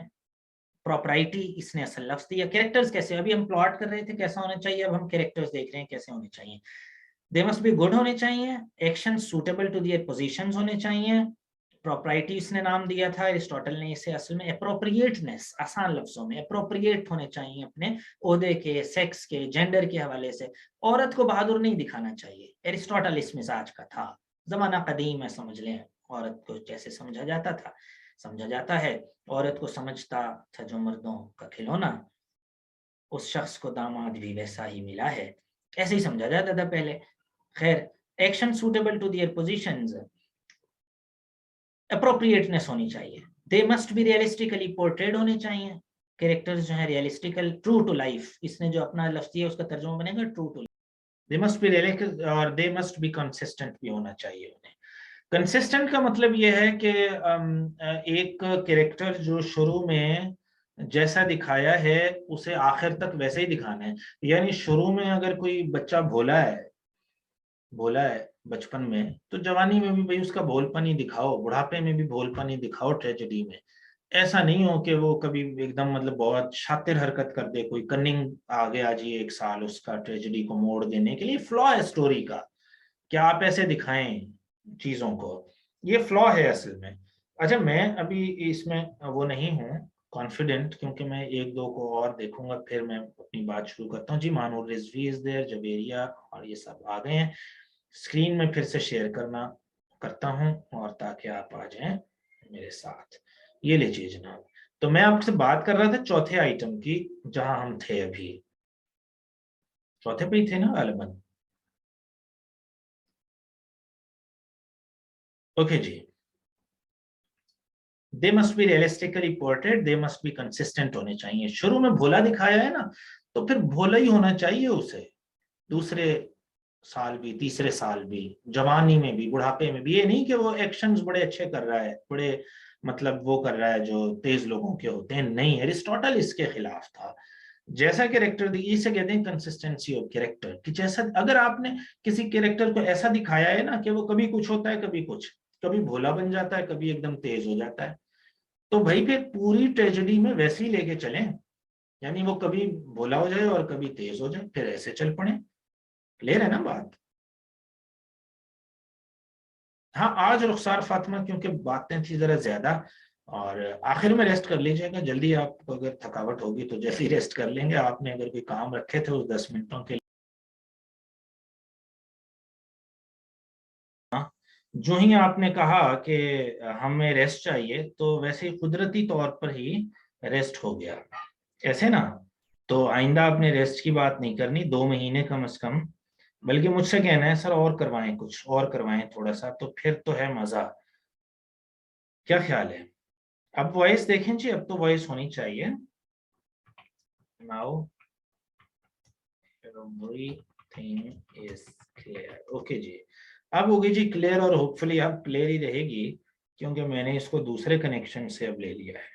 प्रॉपराइटी, इसने असल लफ्ज दिया। कैरेक्टर्स कैसे, अभी हम प्लॉट कर रहे थे कैसा होना चाहिए, अब हम कैरेक्टर्स देख रहे हैं कैसे होने चाहिए। दे मस्ट बी गुड होने चाहिए, action suitable to their positions होने चाहिए। प्रॉपराइटी इसने नाम दिया था, एरिस्टोटल ने इसे असल में अप्रोप्रिएटनेस, आसान लफ्जों में अप्रोप्रिएट होने चाहिए अपने ओहदे के, सेक्स के, जेंडर के हवाले से। औरत को बहादुर नहीं दिखाना चाहिए, एरिस्टोटल इस मिजाज का था। जमाना कदीम है, समझ लें, औरत को जैसे समझा जाता था, समझा जाता है। औरत को समझता था जो मर्दों का खिलौना, उस शख्स को दामाद भी वैसा ही मिला है, ऐसे ही समझा जाता था पहले। खैर, action suitable to their positions, appropriateness होनी चाहिए। They must be realistically portrayed होने चाहिए, कैरेक्टर्स जो है रियलिस्टिकल, ट्रू टू लाइफ, इसने जो अपना लफ्ज दिया उसका तर्जुमा बनेगा true to. They must be realistic, और दे मस्ट बी कंसिस्टेंट भी होना चाहिए उन्हें। कंसिस्टेंट का मतलब यह है कि एक कैरेक्टर जो शुरू में जैसा दिखाया है उसे आखिर तक वैसे ही दिखाना है। यानी शुरू में अगर कोई बच्चा भोला है, भोला है बचपन में, तो जवानी में भी भाई उसका भोलपन ही दिखाओ, बुढ़ापे में भी भोलपन ही दिखाओ, ट्रेजेडी में। ऐसा नहीं हो कि वो कभी एकदम मतलब बहुत शातिर हरकत कर दे, कोई कनिंग आगे आ जाए एक साल उसका ट्रेजेडी को मोड़ देने के लिए। फ्लॉ है स्टोरी का, क्या आप ऐसे दिखाएं चीजों को, ये फ्लॉ है असल में। अच्छा, मैं अभी इसमें वो नहीं हूँ कॉन्फिडेंट, क्योंकि मैं एक दो को और देखूंगा फिर मैं अपनी बात शुरू करता हूँ। जी, मानूर रिजवी इज देयर, जवेरिया और ये सब आ गए हैं। स्क्रीन में फिर से शेयर करना करता हूँ, और ताकि आप आ जाएं मेरे साथ। ये लीजिए जनाब। तो मैं आपसे बात कर रहा था चौथे आइटम की, जहां हम थे अभी, चौथे पे ही थे ना गालिबन। ओके जी। They must be realistically portrayed, they must be consistent होने चाहिए। शुरू में भोला दिखाया है ना, तो फिर भोला ही होना चाहिए उसे, दूसरे साल भी, तीसरे साल भी, जवानी में भी, बुढ़ापे में भी। ये नहीं कि वो एक्शंस बड़े अच्छे कर रहा है, बड़े मतलब वो कर रहा है जो तेज लोगों के होते हैं, नहीं। एरिस्टोटल इसके खिलाफ था। जैसा कैरेक्टर दी, इसे कहते हैं कंसिस्टेंसी ऑफ कैरेक्टर, कि जैसा अगर आपने किसी कैरेक्टर को ऐसा दिखाया है ना कि वो कभी कुछ होता है, कभी कुछ, कभी भोला बन जाता है, कभी एकदम तेज हो जाता है, तो भाई फिर पूरी ट्रेजेडी में वैसे ही लेके चलें, यानी वो कभी भोला हो जाए और कभी तेज हो जाए, फिर ऐसे चल पड़े। क्लियर है ना बात? हाँ, आज रुखसार फातिमा क्योंकि बातें थी जरा ज्यादा, और आखिर में रेस्ट कर लीजिएगा जल्दी। आपको अगर थकावट होगी तो जल्दी रेस्ट कर लेंगे। आपने अगर कोई काम रखे थे उस 10 मिनटों के लिए, हाँ, जो ही आपने कहा कि हमें रेस्ट चाहिए, तो वैसे ही कुदरती तौर पर ही रेस्ट हो गया, ऐसे ना। तो आइंदा आपने रेस्ट की बात नहीं करनी, 2 महीने कम से कम। बल्कि मुझसे कहना है सर और करवाएं, कुछ और करवाएं थोड़ा सा, तो फिर तो है मजा। क्या ख्याल है? अब वॉइस देखें जी, अब तो वॉइस होनी चाहिए। Now everything is clear. Okay जी, अब होगी जी क्लियर, और होपफुली अब क्लियर ही रहेगी, क्योंकि मैंने इसको दूसरे कनेक्शन से अब ले लिया है।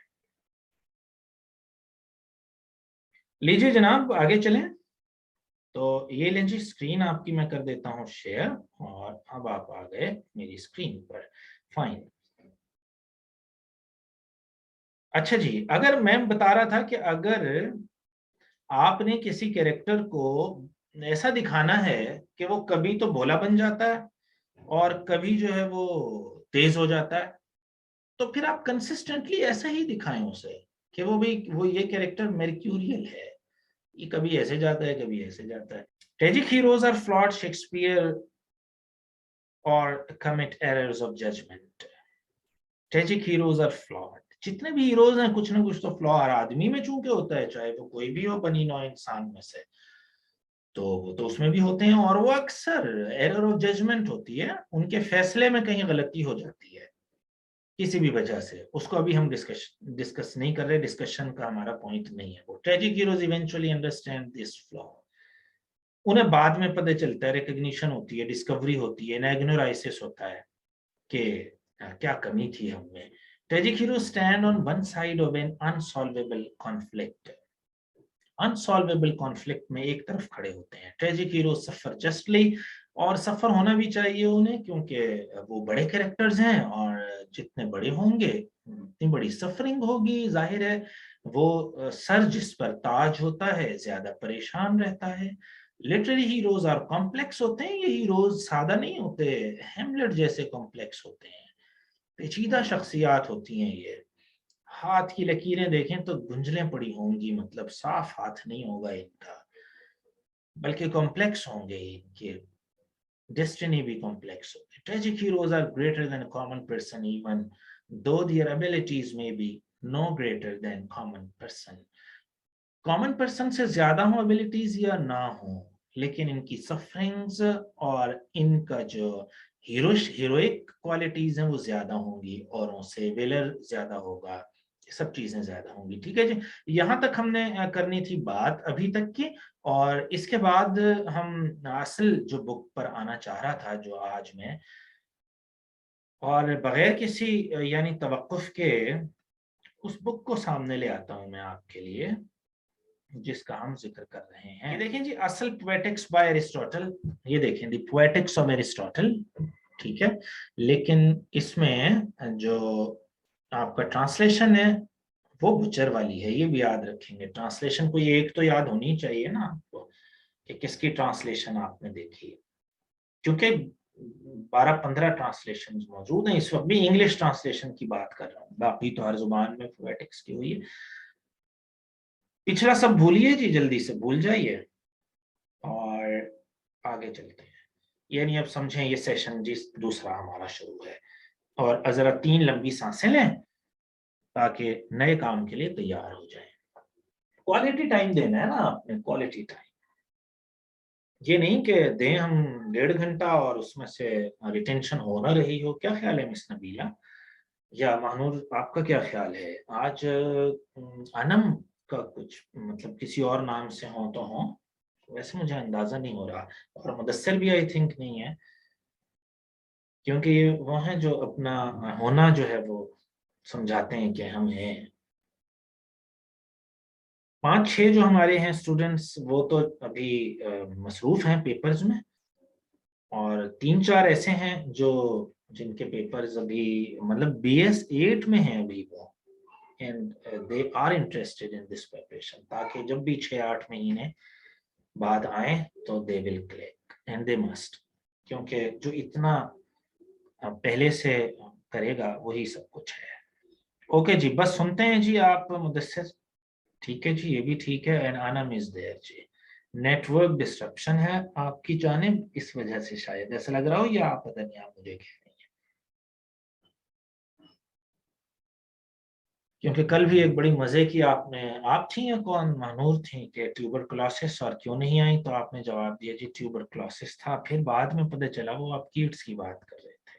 लीजिए जनाब, आगे चलें। तो ये लें जी, स्क्रीन आपकी मैं कर देता हूँ शेयर, और अब आप आ गए मेरी स्क्रीन पर। फाइन। अच्छा जी, अगर मैं बता रहा था कि अगर आपने किसी कैरेक्टर को ऐसा दिखाना है कि वो कभी तो भोला बन जाता है और कभी जो है वो तेज हो जाता है, तो फिर आप कंसिस्टेंटली ऐसा ही दिखाएं उसे, कि वो भी, वो ये कैरेक्टर मेर्क्यूरियल है, ये कभी ऐसे जाता है, कभी ऐसे जाता है। Tragic heroes are flawed Shakespeare और commit errors of judgement. Tragic heroes are flawed, जितने भी हीरोज हैं कुछ ना कुछ तो फ्लॉ हर आदमी में चूंकि होता है, चाहे वो कोई भी हो बनी नौ इंसान में से, तो वो तो उसमें भी होते हैं। और वो अक्सर एरर ऑफ जजमेंट होती है, उनके फैसले में कहीं गलती हो जाती है किसी भी वजह से। उसको अभी हम डिस्कस नहीं कर रहे, डिस्कशन का हमारा पॉइंट नहीं है वो। Tragic heroes eventually understand this flaw, उन्हें बाद में पता चलता है, रिकग्निशन होती है, डिस्कवरी होती है, एग्नोराइसिस होता है कि क्या कमी थी हम में। Tragic hero stand on one side of an unsolvable conflict, unsolvable conflict में एक तरफ खड़े होते हैं। ट्रेजिक हीरो सफर जस्टली, और सफर होना भी चाहिए उन्हें, क्योंकि वो बड़े कैरेक्टर्स हैं, और जितने बड़े होंगे उतनी बड़ी सफरिंग होगी, जाहिर है। वो सर जिस पर ताज होता है ज्यादा परेशान रहता है। लिटरेरी हीरोज आर कॉम्प्लेक्स होते हैं, ये हीरोज सादा नहीं होते, हेमलेट जैसे कॉम्प्लेक्स होते हैं, पेचीदा शख्सियात होती हैं ये। हाथ की लकीरें देखें तो गुंजलें पड़ी होंगी, मतलब साफ हाथ नहीं होगा इनका, बल्कि कॉम्प्लेक्स होंगे इनके, डेस्टिनी भी कॉम्प्लेक्स होगी। Tragic heroes are greater than common person, even though their abilities में be no greater than common person. Common person से ज्यादा हो एबिलिटीज या ना हो, लेकिन इनकी सफरिंग्स और इनका जो हीरोइक क्वालिटीज हैं वो ज्यादा होंगी, और उनसे वेलर ज्यादा होगा, ये सब चीजें ज्यादा होंगी। ठीक है जी, यहाँ तक हमने करनी थी बात अभी तक की। और इसके बाद हम असल जो बुक पर आना चाह रहा था, जो आज मैं, और बगैर किसी यानी तवक्कुफ के उस बुक को सामने ले आता हूं मैं आपके लिए, जिसका हम जिक्र कर रहे हैं। ये देखें जी, असल पोएटिक्स बाय एरिस्टोटल, ये देखें दी पोएटिक्स ऑफ एरिस्टोटल। ठीक है, लेकिन इसमें जो आपका ट्रांसलेशन है वो बुचर वाली है, ये भी याद रखेंगे। ट्रांसलेशन कोई एक तो याद होनी चाहिए ना आपको, कि किसकी ट्रांसलेशन आपने देखी है, क्योंकि 12-15 ट्रांसलेशन मौजूद हैं इस वक्त भी। इंग्लिश ट्रांसलेशन की बात कर रहा हूँ, बाकी तो हर जुबान में पोएटिक्स की हुई है। पिछला सब भूलिए जी, जल्दी से भूल जाइए और आगे चलते हैं। यानी अब समझें ये सेशन जिस दूसरा हमारा शुरू है, और जरा 3 लंबी सांसें लें ताकि नए काम के लिए तैयार हो जाए। क्वालिटी टाइम देना है ना आपने, क्वालिटी टाइम, ये नहीं कि दें हम 1.5 घंटा और उसमें से रिटेंशन हो ना रही हो। क्या ख्याल है मिस नबीला? या महानूर, आपका क्या ख्याल है? आज अनम का कुछ मतलब किसी और नाम से हो तो हो, वैसे मुझे अंदाजा नहीं हो रहा। और मुदस्सिर भी आई थिंक नहीं है, क्योंकि ये वो हैं जो अपना होना जो है वो समझाते हैं कि हम हैं। 5-6 जो हमारे हैं स्टूडेंट्स, वो तो अभी मसरूफ हैं पेपर्स में, और 3-4 ऐसे हैं जो जिनके पेपर्स अभी मतलब BS 8 में हैं अभी वो, and they are interested in this preparation, ताकि जब भी 6-8 महीने बाद आए तो they will click and they must, क्योंकि जो इतना पहले से करेगा वही सब कुछ है। ओके जी, बस सुनते हैं जी आप मुदस्सिर। ठीक है जी, ये भी ठीक है। एंड आनम इज देयर जी। नेटवर्क डिस्ट्रप्शन है आपकी जानिब, इस वजह से शायद ऐसा लग रहा हो, या आप पता नहीं, आप मुझे कह रही हैं। क्योंकि कल भी एक बड़ी मजे की आपने, आप थी या कौन, महानूर थी, कि ट्यूबर क्लोसिस और क्यों नहीं आई, तो आपने जवाब दिया जी ट्यूबर क्लोसिस था, फिर बाद में पता चला वो आप कीट्स की बात कर रहे थे।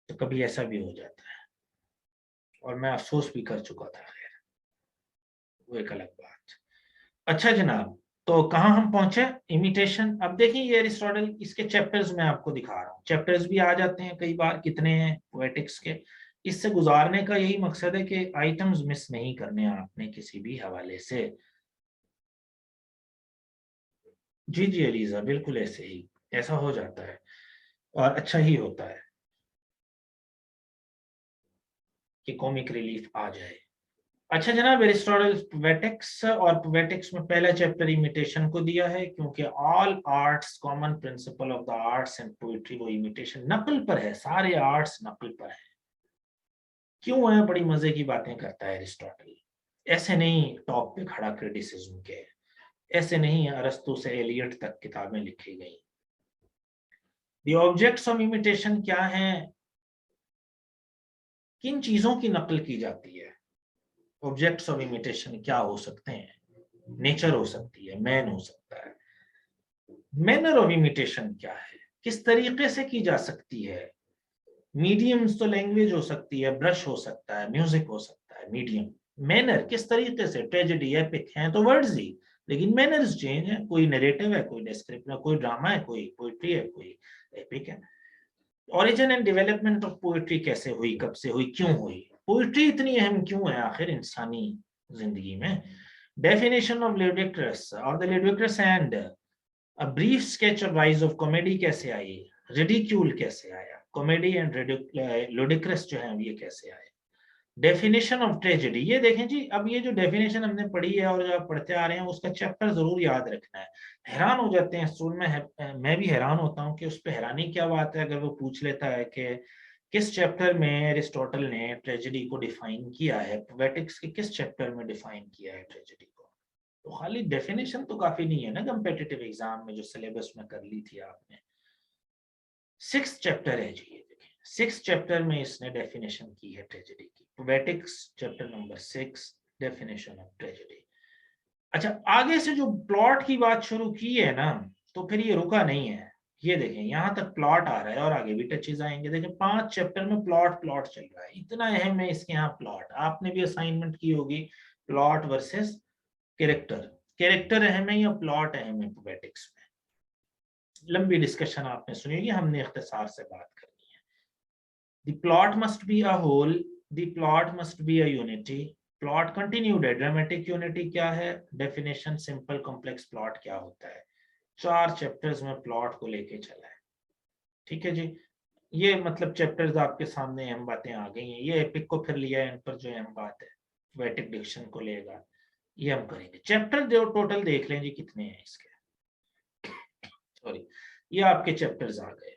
तो कभी ऐसा भी हो जाता है, और मैं अफसोस भी कर चुका था, खैर वो एक अलग बात। अच्छा जनाब, तो कहाँ हम पहुंचे? इमिटेशन। अब देखिए ये एरिस्टोटल, इसके चैप्टर्स मैं आपको दिखा रहा हूँ, चैप्टर्स भी आ जाते हैं कई बार, कितने हैं पोएटिक्स के। इससे गुजारने का यही मकसद है कि आइटम्स मिस नहीं करने आपने किसी भी हवाले से। जी जी अलीजा, बिल्कुल ऐसे ही, ऐसा हो जाता है और अच्छा ही होता है कि कॉमिक रिलीफ आ जाए। अच्छा जनाब, एरिस्टोटल पोएटिक्स, और पोएटिक्स में पहला चैप्टर इमिटेशन को दिया है, क्योंकि all arts common principle of the arts and poetry, वो इमिटेशन, नकल पर है, सारे आर्ट्स नकल पर है। क्यों है? बड़ी मजे की बातें करता है एरिस्टोटल, ऐसे नहीं टॉप पे खड़ा क्रिटिसिज्म के, ऐसे नहीं अरस्तु से एलियट तक किताबें लिखी गई। द ऑब्जेक्ट्स ऑफ इमिटेशन क्या है? किन चीजों की नकल की जाती है? ऑब्जेक्ट्स ऑफ इमिटेशन क्या हो सकते हैं? नेचर हो सकती है, मैन हो सकता है। मैनर ऑफ इमिटेशन क्या है? किस तरीके से की जा सकती है? मीडियम्स तो लैंग्वेज हो सकती है, ब्रश हो सकता है, म्यूजिक हो सकता है, मीडियम। मैनर किस तरीके से? ट्रेजेडी, एपिक हैं तो वर्ड्स ही, लेकिन मैनर्स चेंज है, कोई नरेटिव है, कोई डिस्क्रिप्टिव है, कोई ड्रामा है, कोई पोइट्री है, कोई एपिक है। Origin and development of poetry कैसे हुई, कब से हुई, क्यों हुई? पोइट्री इतनी अहम क्यों है आखिर इंसानी जिंदगी में? डेफिनेशन ऑफ लिडिक्रस और the ludicrous and a brief sketch of rise of comedy कैसे आई? रिडिक्यूल कैसे आया? कॉमेडी एंड लुडिक्रस जो है ये कैसे आए? डेफिनेशन ऑफ ट्रेजेडी, ये देखें जी, अब ये जो डेफिनेशन हमने पढ़ी है और जो आप पढ़ते आ रहे हैं, उसका चैप्टर जरूर याद रखना है। हैरान हो जाते हैं स्कूल में मैं भी हैरान होता हूँ कि उस पर हैरानी क्या बात है अगर वो पूछ लेता है कि किस चैप्टर में एरिस्टोटल ने ट्रेजेडी को डिफाइन किया है, पोएटिक्स के किस चैप्टर में डिफाइन किया है ट्रेजेडी को। तो खाली डेफिनेशन तो काफी नहीं है ना कंपेटिटिव एग्जाम में, जो सिलेबस में कर ली थी आपने। 6th चैप्टर है जी, ये देखिए 6th चैप्टर में इसने डेफिनेशन की है ट्रेजेडी की, poetics chapter number 6, definition of tragedy. अच्छा, आगे से जो प्लॉट की बात शुरू की है ना, तो फिर ये रुका नहीं है। ये देखें यहाँ तक प्लॉट आ रहा है और आगे भी टचेज आएंगे। देखें 5 चैप्टर में प्लॉट प्लॉट चल रहा है, इतना अहम है इसके यहाँ प्लॉट। आपने भी असाइनमेंट की होगी, प्लॉट वर्सेस कैरेक्टर। कैरेक्टर अहम है या प्लॉट अहम है पोएटिक्स में? लंबी डिस्कशन आपने सुनी होगी, हमने इख्तिसार से बात करनी है। The plot must be a whole, the plot must be a unity, plot continued है। ड्रामेटिक यूनिटी क्या है? डेफिनेशन, सिंपल कॉम्प्लेक्स प्लॉट क्या होता है? 4 चैप्टर्स में प्लॉट को लेके चला है। ठीक है जी, ये मतलब चैप्टर्स आपके सामने अहम बातें आ गई हैं। ये एपिक को फिर लिया है, इन पर जो अहम बात है पोएटिक डिक्शन को लेगा, ये हम करेंगे। चैप्टर जो टोटल देख लें जी कितने हैं इसके, सॉरी, ये आपके चैप्टर्स आ गए।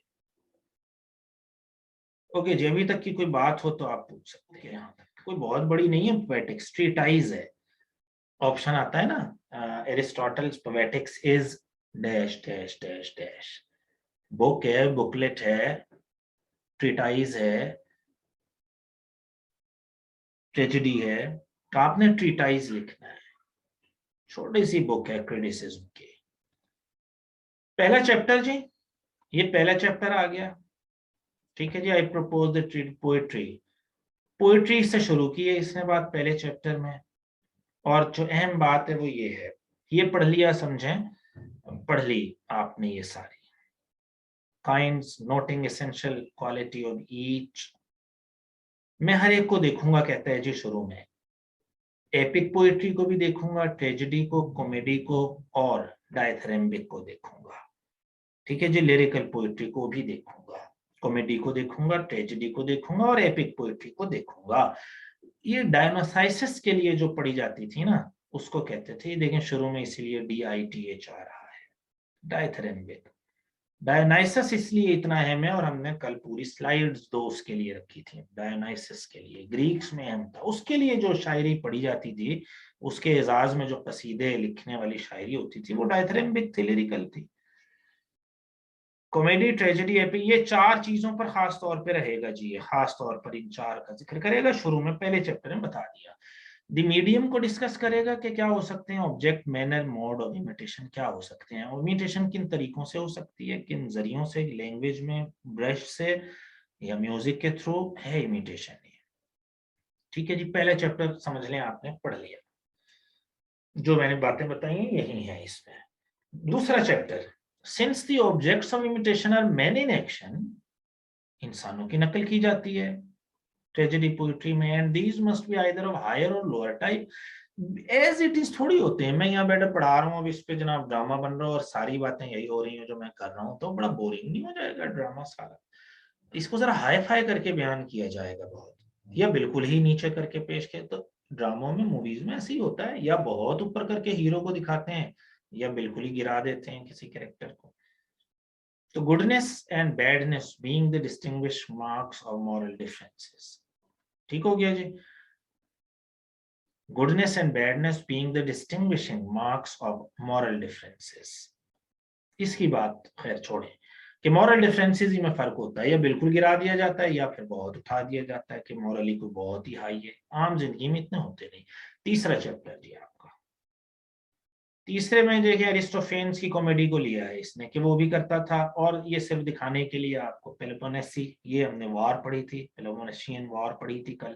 ओके जी, अभी तक की कोई बात हो तो आप पूछ सकते हैं। यहाँ तक कोई बहुत बड़ी नहीं है, पोएटिक्स ट्रीटाइज है। ऑप्शन आता है ना, Aristotle's poetics is dash dash dash dash, book है, बुकलेट है, ट्रीटाइज है, ट्रेजेडी है। तो आपने ट्रीटाइज लिखना है, छोटी सी बुक है क्रिटिसिज्म की। पहला चैप्टर जी, ये पहला चैप्टर आ गया। ठीक है जी, I propose the poetry poetry से शुरू की है इसने बात पहले चैप्टर में, और जो अहम बात है वो ये है, ये पढ़ लिया समझें, पढ़ ली आपने ये सारी kinds, noting essential quality of each. मैं हर एक को देखूंगा कहता है जी शुरू में, एपिक पोइट्री को भी देखूंगा, ट्रेजेडी को, कॉमेडी को और डायथरेम्बिक को देखूंगा। ठीक है जी, लिरिकल पोइट्री को भी देखूंगा, कॉमेडी को देखूंगा, ट्रेजेडी को देखूंगा और एपिक पोइट्री को देखूंगा। ये डायनासाइसिस के लिए जो पढ़ी जाती थी ना उसको कहते थे, देखें शुरू में इसीलिए DITH आ रहा है, डायथरेम्बिक। डायनाइसिस इसलिए इतना अहम है और हमने कल पूरी स्लाइड्स 2 उसके लिए रखी थी, डायनाइसिस के लिए ग्रीक्स में अहम था, उसके लिए जो शायरी पढ़ी जाती थी, उसके एजाज में जो कसीदे लिखने वाली शायरी होती थी वो डायथरेम्बिक थी, लिरिकल थी। कॉमेडी, ट्रेजेडी, एपिक, ये 4 चीजों पर खास तौर पे रहेगा जी, ये खास तौर पर इन 4 का जिक्र करेगा, शुरू में पहले चैप्टर में बता दिया। द मीडियम को डिस्कस करेगा कि क्या हो सकते हैं object, manner, mode of imitation क्या हो सकते हैं, और इमिटेशन किन तरीकों से हो सकती है, किन जरियों से, लैंग्वेज में, ब्रश से या म्यूजिक के थ्रू है इमिटेशन। ठीक है जी, पहला चैप्टर समझ लें, आपने पढ़ लिया, जो मैंने बातें बताई हैं यही है इसमें। दूसरा chapter, since the objects of imitation are men in action, इंसानों की नकल की जाती है ट्रेजेडी पोइट्री में, and these must be either of higher और lower type, as it is थोड़ी होते हैं। मैं यहाँ बैठे पढ़ा रहा हूँ, अब इस पे जनाब ड्रामा बन रहा है और सारी बातें यही हो रही हैं जो मैं कर रहा हूँ, तो बड़ा बोरिंग नहीं हो जाएगा ड्रामा सारा? इसको जरा हाई फाई करके बयान किया जाएगा बहुत, या बिल्कुल ही नीचे करके पेश किया। तो ड्रामों में, मूवीज में ऐसे ही होता है, या बहुत ऊपर करके हीरो को दिखाते हैं या बिल्कुल ही गिरा देते हैं किसी कैरेक्टर को। तो goodness and badness being the distinguish marks of moral differences. ठीक हो गया जी, goodness and badness being the distinguishing marks of moral differences। इसकी बात खैर छोड़ें कि मॉरल डिफरेंसेस ही में फर्क होता है, या बिल्कुल गिरा दिया जाता है या फिर बहुत उठा दिया जाता है कि मॉरली कोई बहुत ही हाई है, आम जिंदगी में इतने होते नहीं। तीसरा चैप्टर जी आपका, तीसरे में देखिए एरिस्टोफेन्स की कॉमेडी को लिया है इसने कि वो भी करता था, और ये सिर्फ दिखाने के लिए आपको पेलोपोनेसी, ये हमने वॉर पढ़ी थी, पेलोपोनेशियन वॉर पढ़ी थी कल,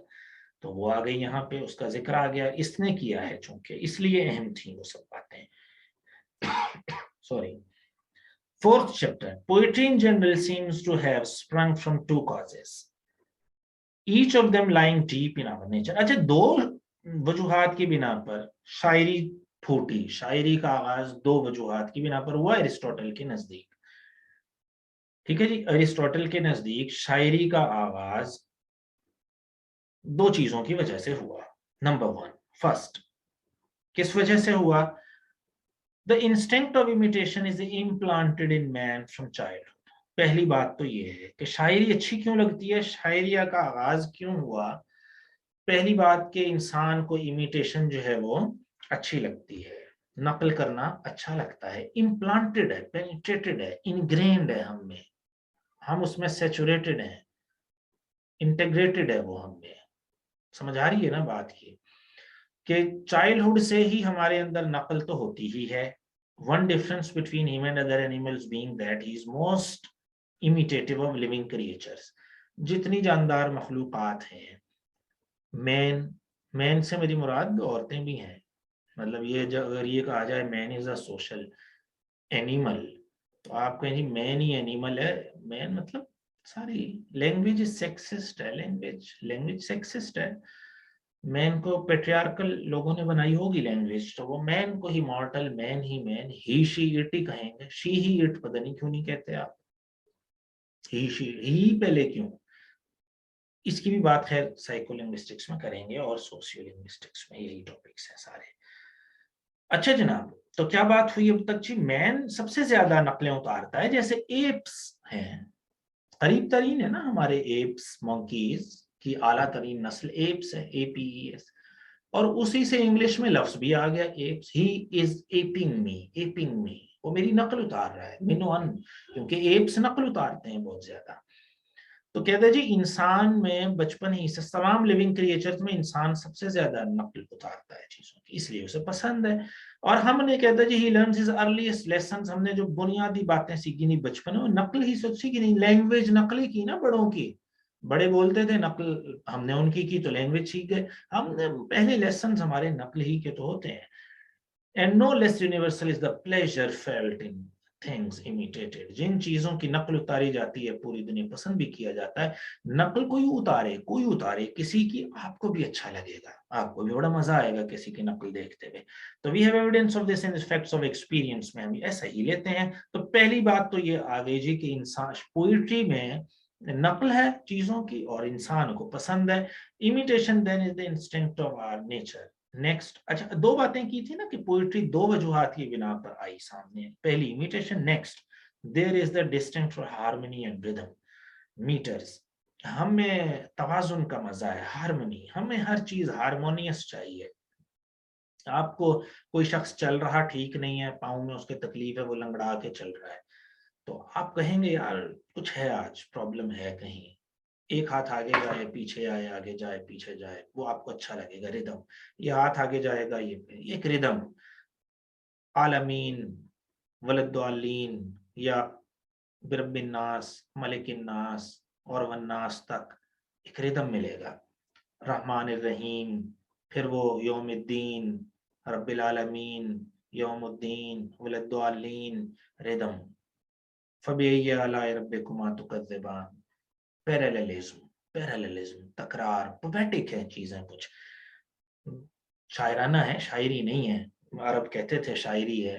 तो वो आ गई यहाँ पे, उसका जिक्र आ गया, इसने किया है चूंकि, इसलिए अहम थी वो सब बातें। Sorry. Fourth chapter, poetry in general seems to have sprung from 2 causes, each of them lying deep in our nature। अच्छा, 2 वजूहात की बिना पर शायरी फूटी, शायरी का आगाज 2 वजूहात की बिना पर हुआ अरिस्टोटल के नजदीक। ठीक है जी, अरिस्टोटल के नजदीक शायरी का आगाज 2 चीजों की वजह से हुआ। नंबर 1, फर्स्ट, किस वजह से हुआ? The instinct of imitation is implanted in man from childhood. पहली बात तो ये है कि शायरी अच्छी क्यों लगती है, शायरिया का आगाज क्यों हुआ? पहली बात कि इंसान को इमिटेशन जो है वो अच्छी लगती है, नकल करना अच्छा लगता है, इम्प्लांटेड है, पेनिट्रेटेड है, इनग्रेन्ड है हम में, हम उसमें सेचुरेटेड हैं, इंटीग्रेटेड है वो हम में। समझ आ रही है ना बात की, कि चाइल्डहुड से ही हमारे अंदर नकल तो होती ही है। One difference between him and other animals being that he is most imitative of living creatures. जितनी जानदार मखलूकात हैं, मैन से मेरी मुराद औरतें भी हैं, मतलब ये अगर ये कहा जाए man is a social animal, तो आप कहें जी मैन ही एनिमल है, मैन मतलब सारी लैंग्वेज सेक्सिस्ट है, लैंग्वेज सेक्सिस्ट है। मैन को पेट्रियार्कल लोगों ने बनाई होगी लैंग्वेज, तो वो मैन को ही मॉर्टल मैन ही man, he she it he कहेंगे, शी ही इट पता नहीं क्यों नहीं कहते आप, ही शी ही पहले क्यों? इसकी भी बात है साइकोलिंग्विस्टिक्स में करेंगे और सोशियोलिंग्विस्टिक्स में, यही टॉपिक्स हैं सारे। अच्छा जनाब, तो क्या बात हुई अब तक जी? मैन सबसे ज्यादा नकलें उतारता है, जैसे एप्स हैं, करीब तरीन है ना हमारे एप्स, मंकीज की आला तरीन नस्ल एप्स है, APES, और उसी से इंग्लिश में लफ्ज भी आ गया एप्स। ही इज एपिंग मी, वो मेरी नकल उतार रहा है, मिनोअन, क्योंकि एप्स नकल उतारते हैं बहुत ज्यादा। तो कहते हैं जी इंसान में बचपन ही से, तमाम लिविंग क्रिएचर्स में इंसान सबसे ज्यादा नकल उतारता है चीजों की, इसलिए उसे पसंद है। और हमने कहते हैं जी he learns his earliest lessons, हमने जो बुनियादी बातें सीखी नहीं बचपन में, नकल ही सीखी नहीं, लैंग्वेज नकली की ना बड़ों की, बड़े बोलते थे नकल हमने उनकी की तो लैंग्वेज सीख गए। हमने पहले लेसन हमारे नकल ही के तो होते हैं। And no less universal is the pleasure felt in things imitated। जिन चीजों की नकल उतारी जाती है पूरी दुनिया पसंद भी किया जाता है। नकल कोई उतारे किसी की, आपको भी अच्छा लगेगा, आपको भी बड़ा मजा आएगा किसी की नकल देखते हुए। तो we have evidence of this in facts of experience में हम ऐसा ही लेते हैं। तो पहली बात तो ये आ गई जी कि इंसान पोइट्री में नकल है चीजों की और इंसान को पसंद है। Imitation then is the instinct of our nature. Next, अच्छा दो बातें की थी ना कि पोइट्री दो वजूहात की बिना पर आई सामने। पहली imitation, next there is the distinct for harmony and rhythm meters. हमें तवाजुन का मजा है, हार्मनी, हमें हर चीज हारमोनियस चाहिए। आपको कोई शख्स चल रहा ठीक नहीं है, पाँव में उसके तकलीफ है, वो लंगड़ा के चल रहा है, तो आप कहेंगे यार कुछ है, आज प्रॉब्लम है कहीं, एक हाथ आगे जाए पीछे आए, आगे जाए पीछे जाए, वो आपको अच्छा लगेगा, रिदम। ये हाथ आगे जाएगा, ये एक रिदम। आलमीन, वलद्दालीन, या बिरब्बिन नास, मलिकिन नास और वन्नास तक एक रिदम मिलेगा। रहमान रहीम, फिर वो यौमुद्दीन, रब्बिल आलमीन, यौमुद्दीन, वलद्दालीन, रिदम। फबिय्यि आलाइ रब्बिकुमा तुकज़्ज़िबान। पैरेललिज्म, पैरेललिज्म, तकरार, पोएटिक है चीजें कुछ, शायराना है, शायरी नहीं है। अरब कहते थे शायरी है,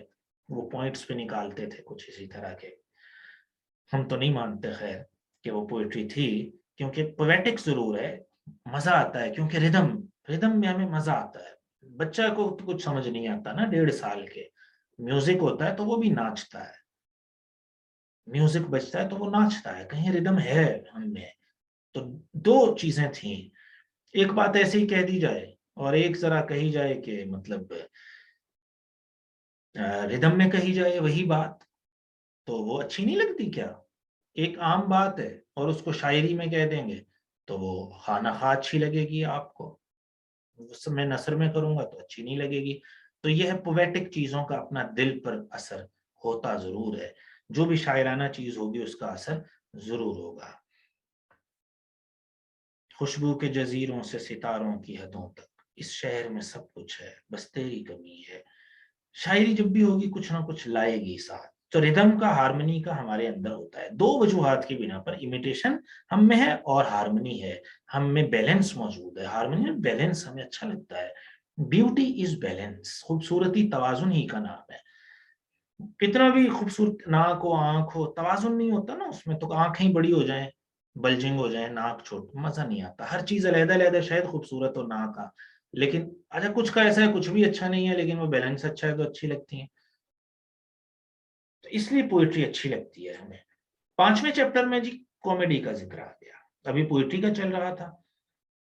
वो पॉइंट्स पे निकालते थे कुछ इसी तरह के। हम तो नहीं मानते खैर कि वो पोएट्री थी, क्योंकि पोएटिक जरूर है, मजा आता है क्योंकि रिदम, रिदम में हमें मजा आता है। बच्चा को तो कुछ समझ नहीं आता ना, 1.5 साल के, म्यूजिक होता है तो वो भी नाचता है, म्यूजिक बजता है तो वो नाचता है, कहीं रिदम है हमने। तो दो चीजें थी, एक बात ऐसे ही कह दी जाए और एक जरा कही जाए कि मतलब रिदम में कही जाए वही बात, तो वो अच्छी नहीं लगती क्या? एक आम बात है और उसको शायरी में कह देंगे तो वो खाना खा अच्छी लगेगी आपको, उस मैं नसर में करूंगा तो अच्छी नहीं लगेगी। तो यह है पोएटिक चीजों का अपना दिल पर असर होता जरूर है, जो भी शायराना चीज होगी उसका असर जरूर होगा। खुशबू के जजीरों से सितारों की हदों तक, इस शहर में सब कुछ है बस तेरी कमी है। शायरी जब भी होगी कुछ ना कुछ लाएगी साथ। तो रिदम का, हारमोनी का हमारे अंदर होता है। दो वजूहात की बिना पर इमिटेशन हम में है और हारमोनी है, हम में बैलेंस मौजूद है। हारमोनी में बैलेंस हमें अच्छा लगता है। ब्यूटी इज बैलेंस, खूबसूरती तवाजुन ही का नाम है। कितना भी खूबसूरत नाक हो, आंख हो, तवाजुन नहीं होता ना उसमें, तो आंखें ही बड़ी हो जाए, बल्जिंग हो जाए, नाक छोट, मजा नहीं आता। हर चीज अलग अलग शायद खूबसूरत हो ना का, लेकिन अच्छा कुछ का ऐसा है कुछ भी अच्छा नहीं है, लेकिन वो बैलेंस अच्छा है तो अच्छी लगती है। तो इसलिए पोइट्री अच्छी लगती है हमें। 5वें चैप्टर में जी कॉमेडी का जिक्र आ गया, अभी पोइट्री का चल रहा था,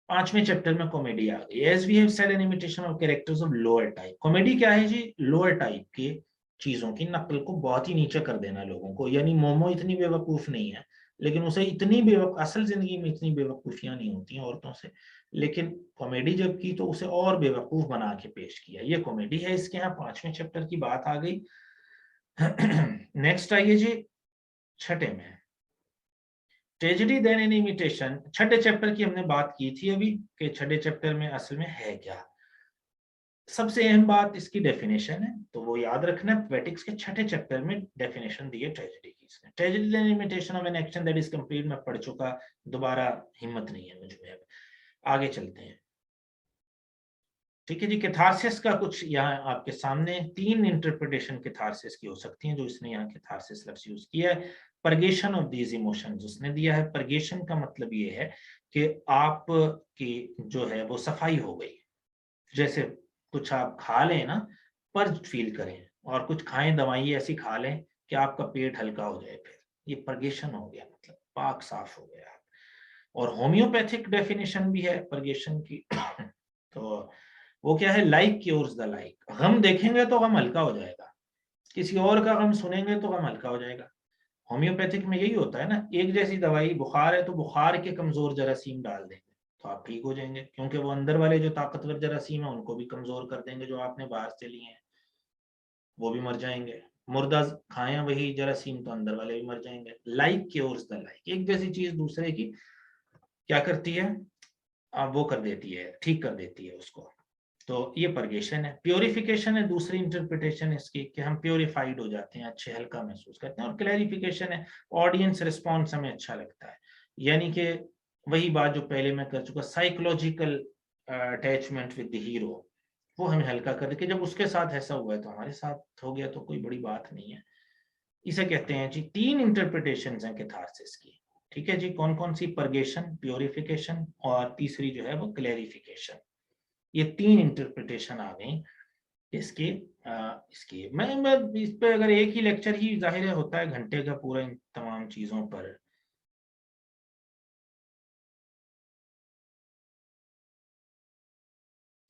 5वें चैप्टर में कॉमेडी आ गई। As we have said an imitation of characters of lower type. Comedy क्या है जी? लोअर टाइप के चीजों की नकल को बहुत ही नीचे कर देना लोगों को। यानी मोमो इतनी बेवकूफ नहीं है, लेकिन उसे इतनी बेवकूफ, असल जिंदगी में इतनी बेवकूफियां नहीं होती हैं औरतों से, लेकिन कॉमेडी जब की तो उसे और बेवकूफ बना के पेश किया, ये कॉमेडी है। इसके यहाँ 5वें चैप्टर की बात आ गई। नेक्स्ट आइए जी 6ठे में, ट्रेजेडी देन एन इमिटेशन। 6ठे चैप्टर की हमने बात की थी अभी कि 6ठे चैप्टर में असल में है क्या। सबसे अहम बात इसकी डेफिनेशन है, तो वो याद रखना है। पोएटिक्स के 6ठे चैप्टर में डेफिनेशन दी है ट्रेजेडी की। इसने tragedy then imitation of an action that is complete में पढ़ चुका, दोबारा हिम्मत नहीं है मुझे। अब आगे चलते हैं, ठीक है जी। कैथारसिस का कुछ यहाँ आपके सामने 3 इंटरप्रिटेशन कैथारसिस की हो सकती हैं, जो इसने यहाँ कैथारसिस लफ्ज यूज किया है। परगेशन ऑफ दीज इमोशंस उसने दिया है। परगेशन का मतलब ये है कि आप की जो है वो सफाई हो गई। जैसे कुछ आप खा लें ना, पर्ज फील करें, और कुछ खाएं दवाई ऐसी खा लें कि आपका पेट हल्का हो जाए, फिर ये परगेशन हो गया, मतलब पाक साफ हो गया। और होम्योपैथिक डेफिनेशन भी है परगेशन की। तो वो क्या है? Like cures the like. गम देखेंगे तो गम हल्का हो जाएगा, किसी और का गम सुनेंगे तो गम हल्का हो जाएगा। होम्योपैथिक में यही होता है ना, एक जैसी दवाई, बुखार है तो बुखार के कमजोर जरासीम डाल देंगे तो आप ठीक हो जाएंगे, क्योंकि वो अंदर वाले जो ताकतवर जरासीम है उनको भी कमजोर कर देंगे, जो आपने बाहर से लिए हैं वो भी मर जाएंगे। मुर्दा खाएं वही जरासीम तो अंदर वाले भी मर जाएंगे। लाइक क्योर्स द लाइक, एक जैसी चीज दूसरे की क्या करती है, वो कर देती है, ठीक कर देती है उसको। तो ये परगेशन है। प्योरिफिकेशन है दूसरी इंटरप्रिटेशन इसकी, कि हम प्योरिफाइड हो जाते हैं, अच्छे हल्का महसूस करते हैं। और क्लैरिफिकेशन है ऑडियंस रिस्पॉन्स हमें अच्छा लगता है, यानी कि वही बात जो पहले मैं कर चुका, psychological attachment with the hero, वो हमें हल्का कर दे कि जब उसके साथ ऐसा हुआ है तो हमारे साथ हो गया, तो कोई बड़ी बात नहीं है। इसे कहते हैं जी, 3 इंटरप्रिटेशन हैं कैथारसिस की। ठीक है जी, कौन कौन सी, परगेशन, प्योरिफिकेशन और तीसरी जो है वो क्लैरिफिकेशन। ये 3 इंटरप्रिटेशन आ गई इसकी। इसकी मैं इस पे अगर एक ही लेक्चर ही जाहिर है होता है घंटे का पूरा इन तमाम चीजों पर।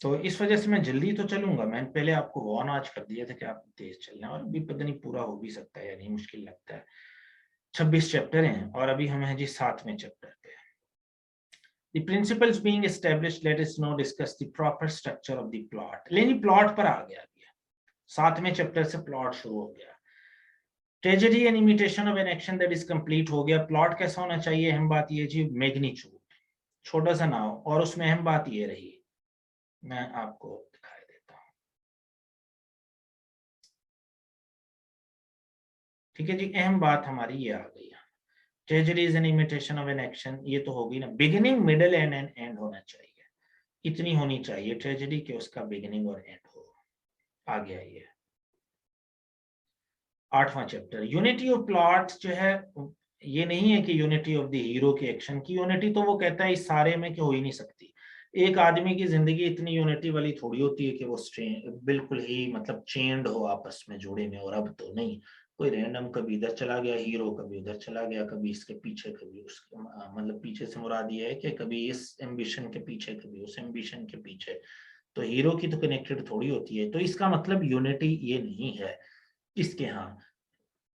तो इस वजह से मैं जल्दी तो चलूंगा, मैंने पहले आपको वार्न आज कर दिया था कि आप तेज चलना, और अभी पता नहीं पूरा हो भी सकता है या नहीं, मुश्किल लगता है। 26 चैप्टर हैं और अभी हम हैं जी 7वें चैप्टर पे। The principles being established, let us now discuss the proper structure of the plot। लेकिन प्लॉट पर आ गया अभी, 7वें चैप्टर से प्लॉट शुरू हो गया। Tragedy and imitation of an action that is complete हो गया। प्लॉट कैसा होना चाहिए, अहम बात ये जी, मैग्नीट्यूड, छोटा सा नाव, और उसमें अहम बात ये रही, मैं आपको दिखाई देता हूं। ठीक है जी, अहम बात हमारी ये आ गई। Tragedy is an imitation of an action, ये तो होगी ना। बिगिनिंग, मिडिल एंड एंड होना चाहिए, इतनी होनी चाहिए ट्रेजेडी के, उसका बिगिनिंग और एंड हो। आ गया ये 8वां चैप्टर। यूनिटी ऑफ प्लॉट जो है, ये नहीं है कि यूनिटी ऑफ द हीरो के एक्शन की यूनिटी, तो वो कहता है इस सारे में कि हो ही नहीं सकती। एक आदमी की जिंदगी इतनी यूनिटी वाली थोड़ी होती है कि वो बिल्कुल ही मतलब चेंड हो आपस में, जुड़े में। और अब तो नहीं, कोई रैंडम कभी इधर चला गया हीरो, कभी उधर चला गया, कभी इसके पीछे, कभी उसके, मतलब पीछे से मुराद ये है कि कभी इस एम्बिशन के पीछे, कभी उस एम्बिशन के पीछे। तो हीरो की तो कनेक्टेड थोड़ी होती है, तो इसका मतलब यूनिटी ये नहीं है इसके यहाँ।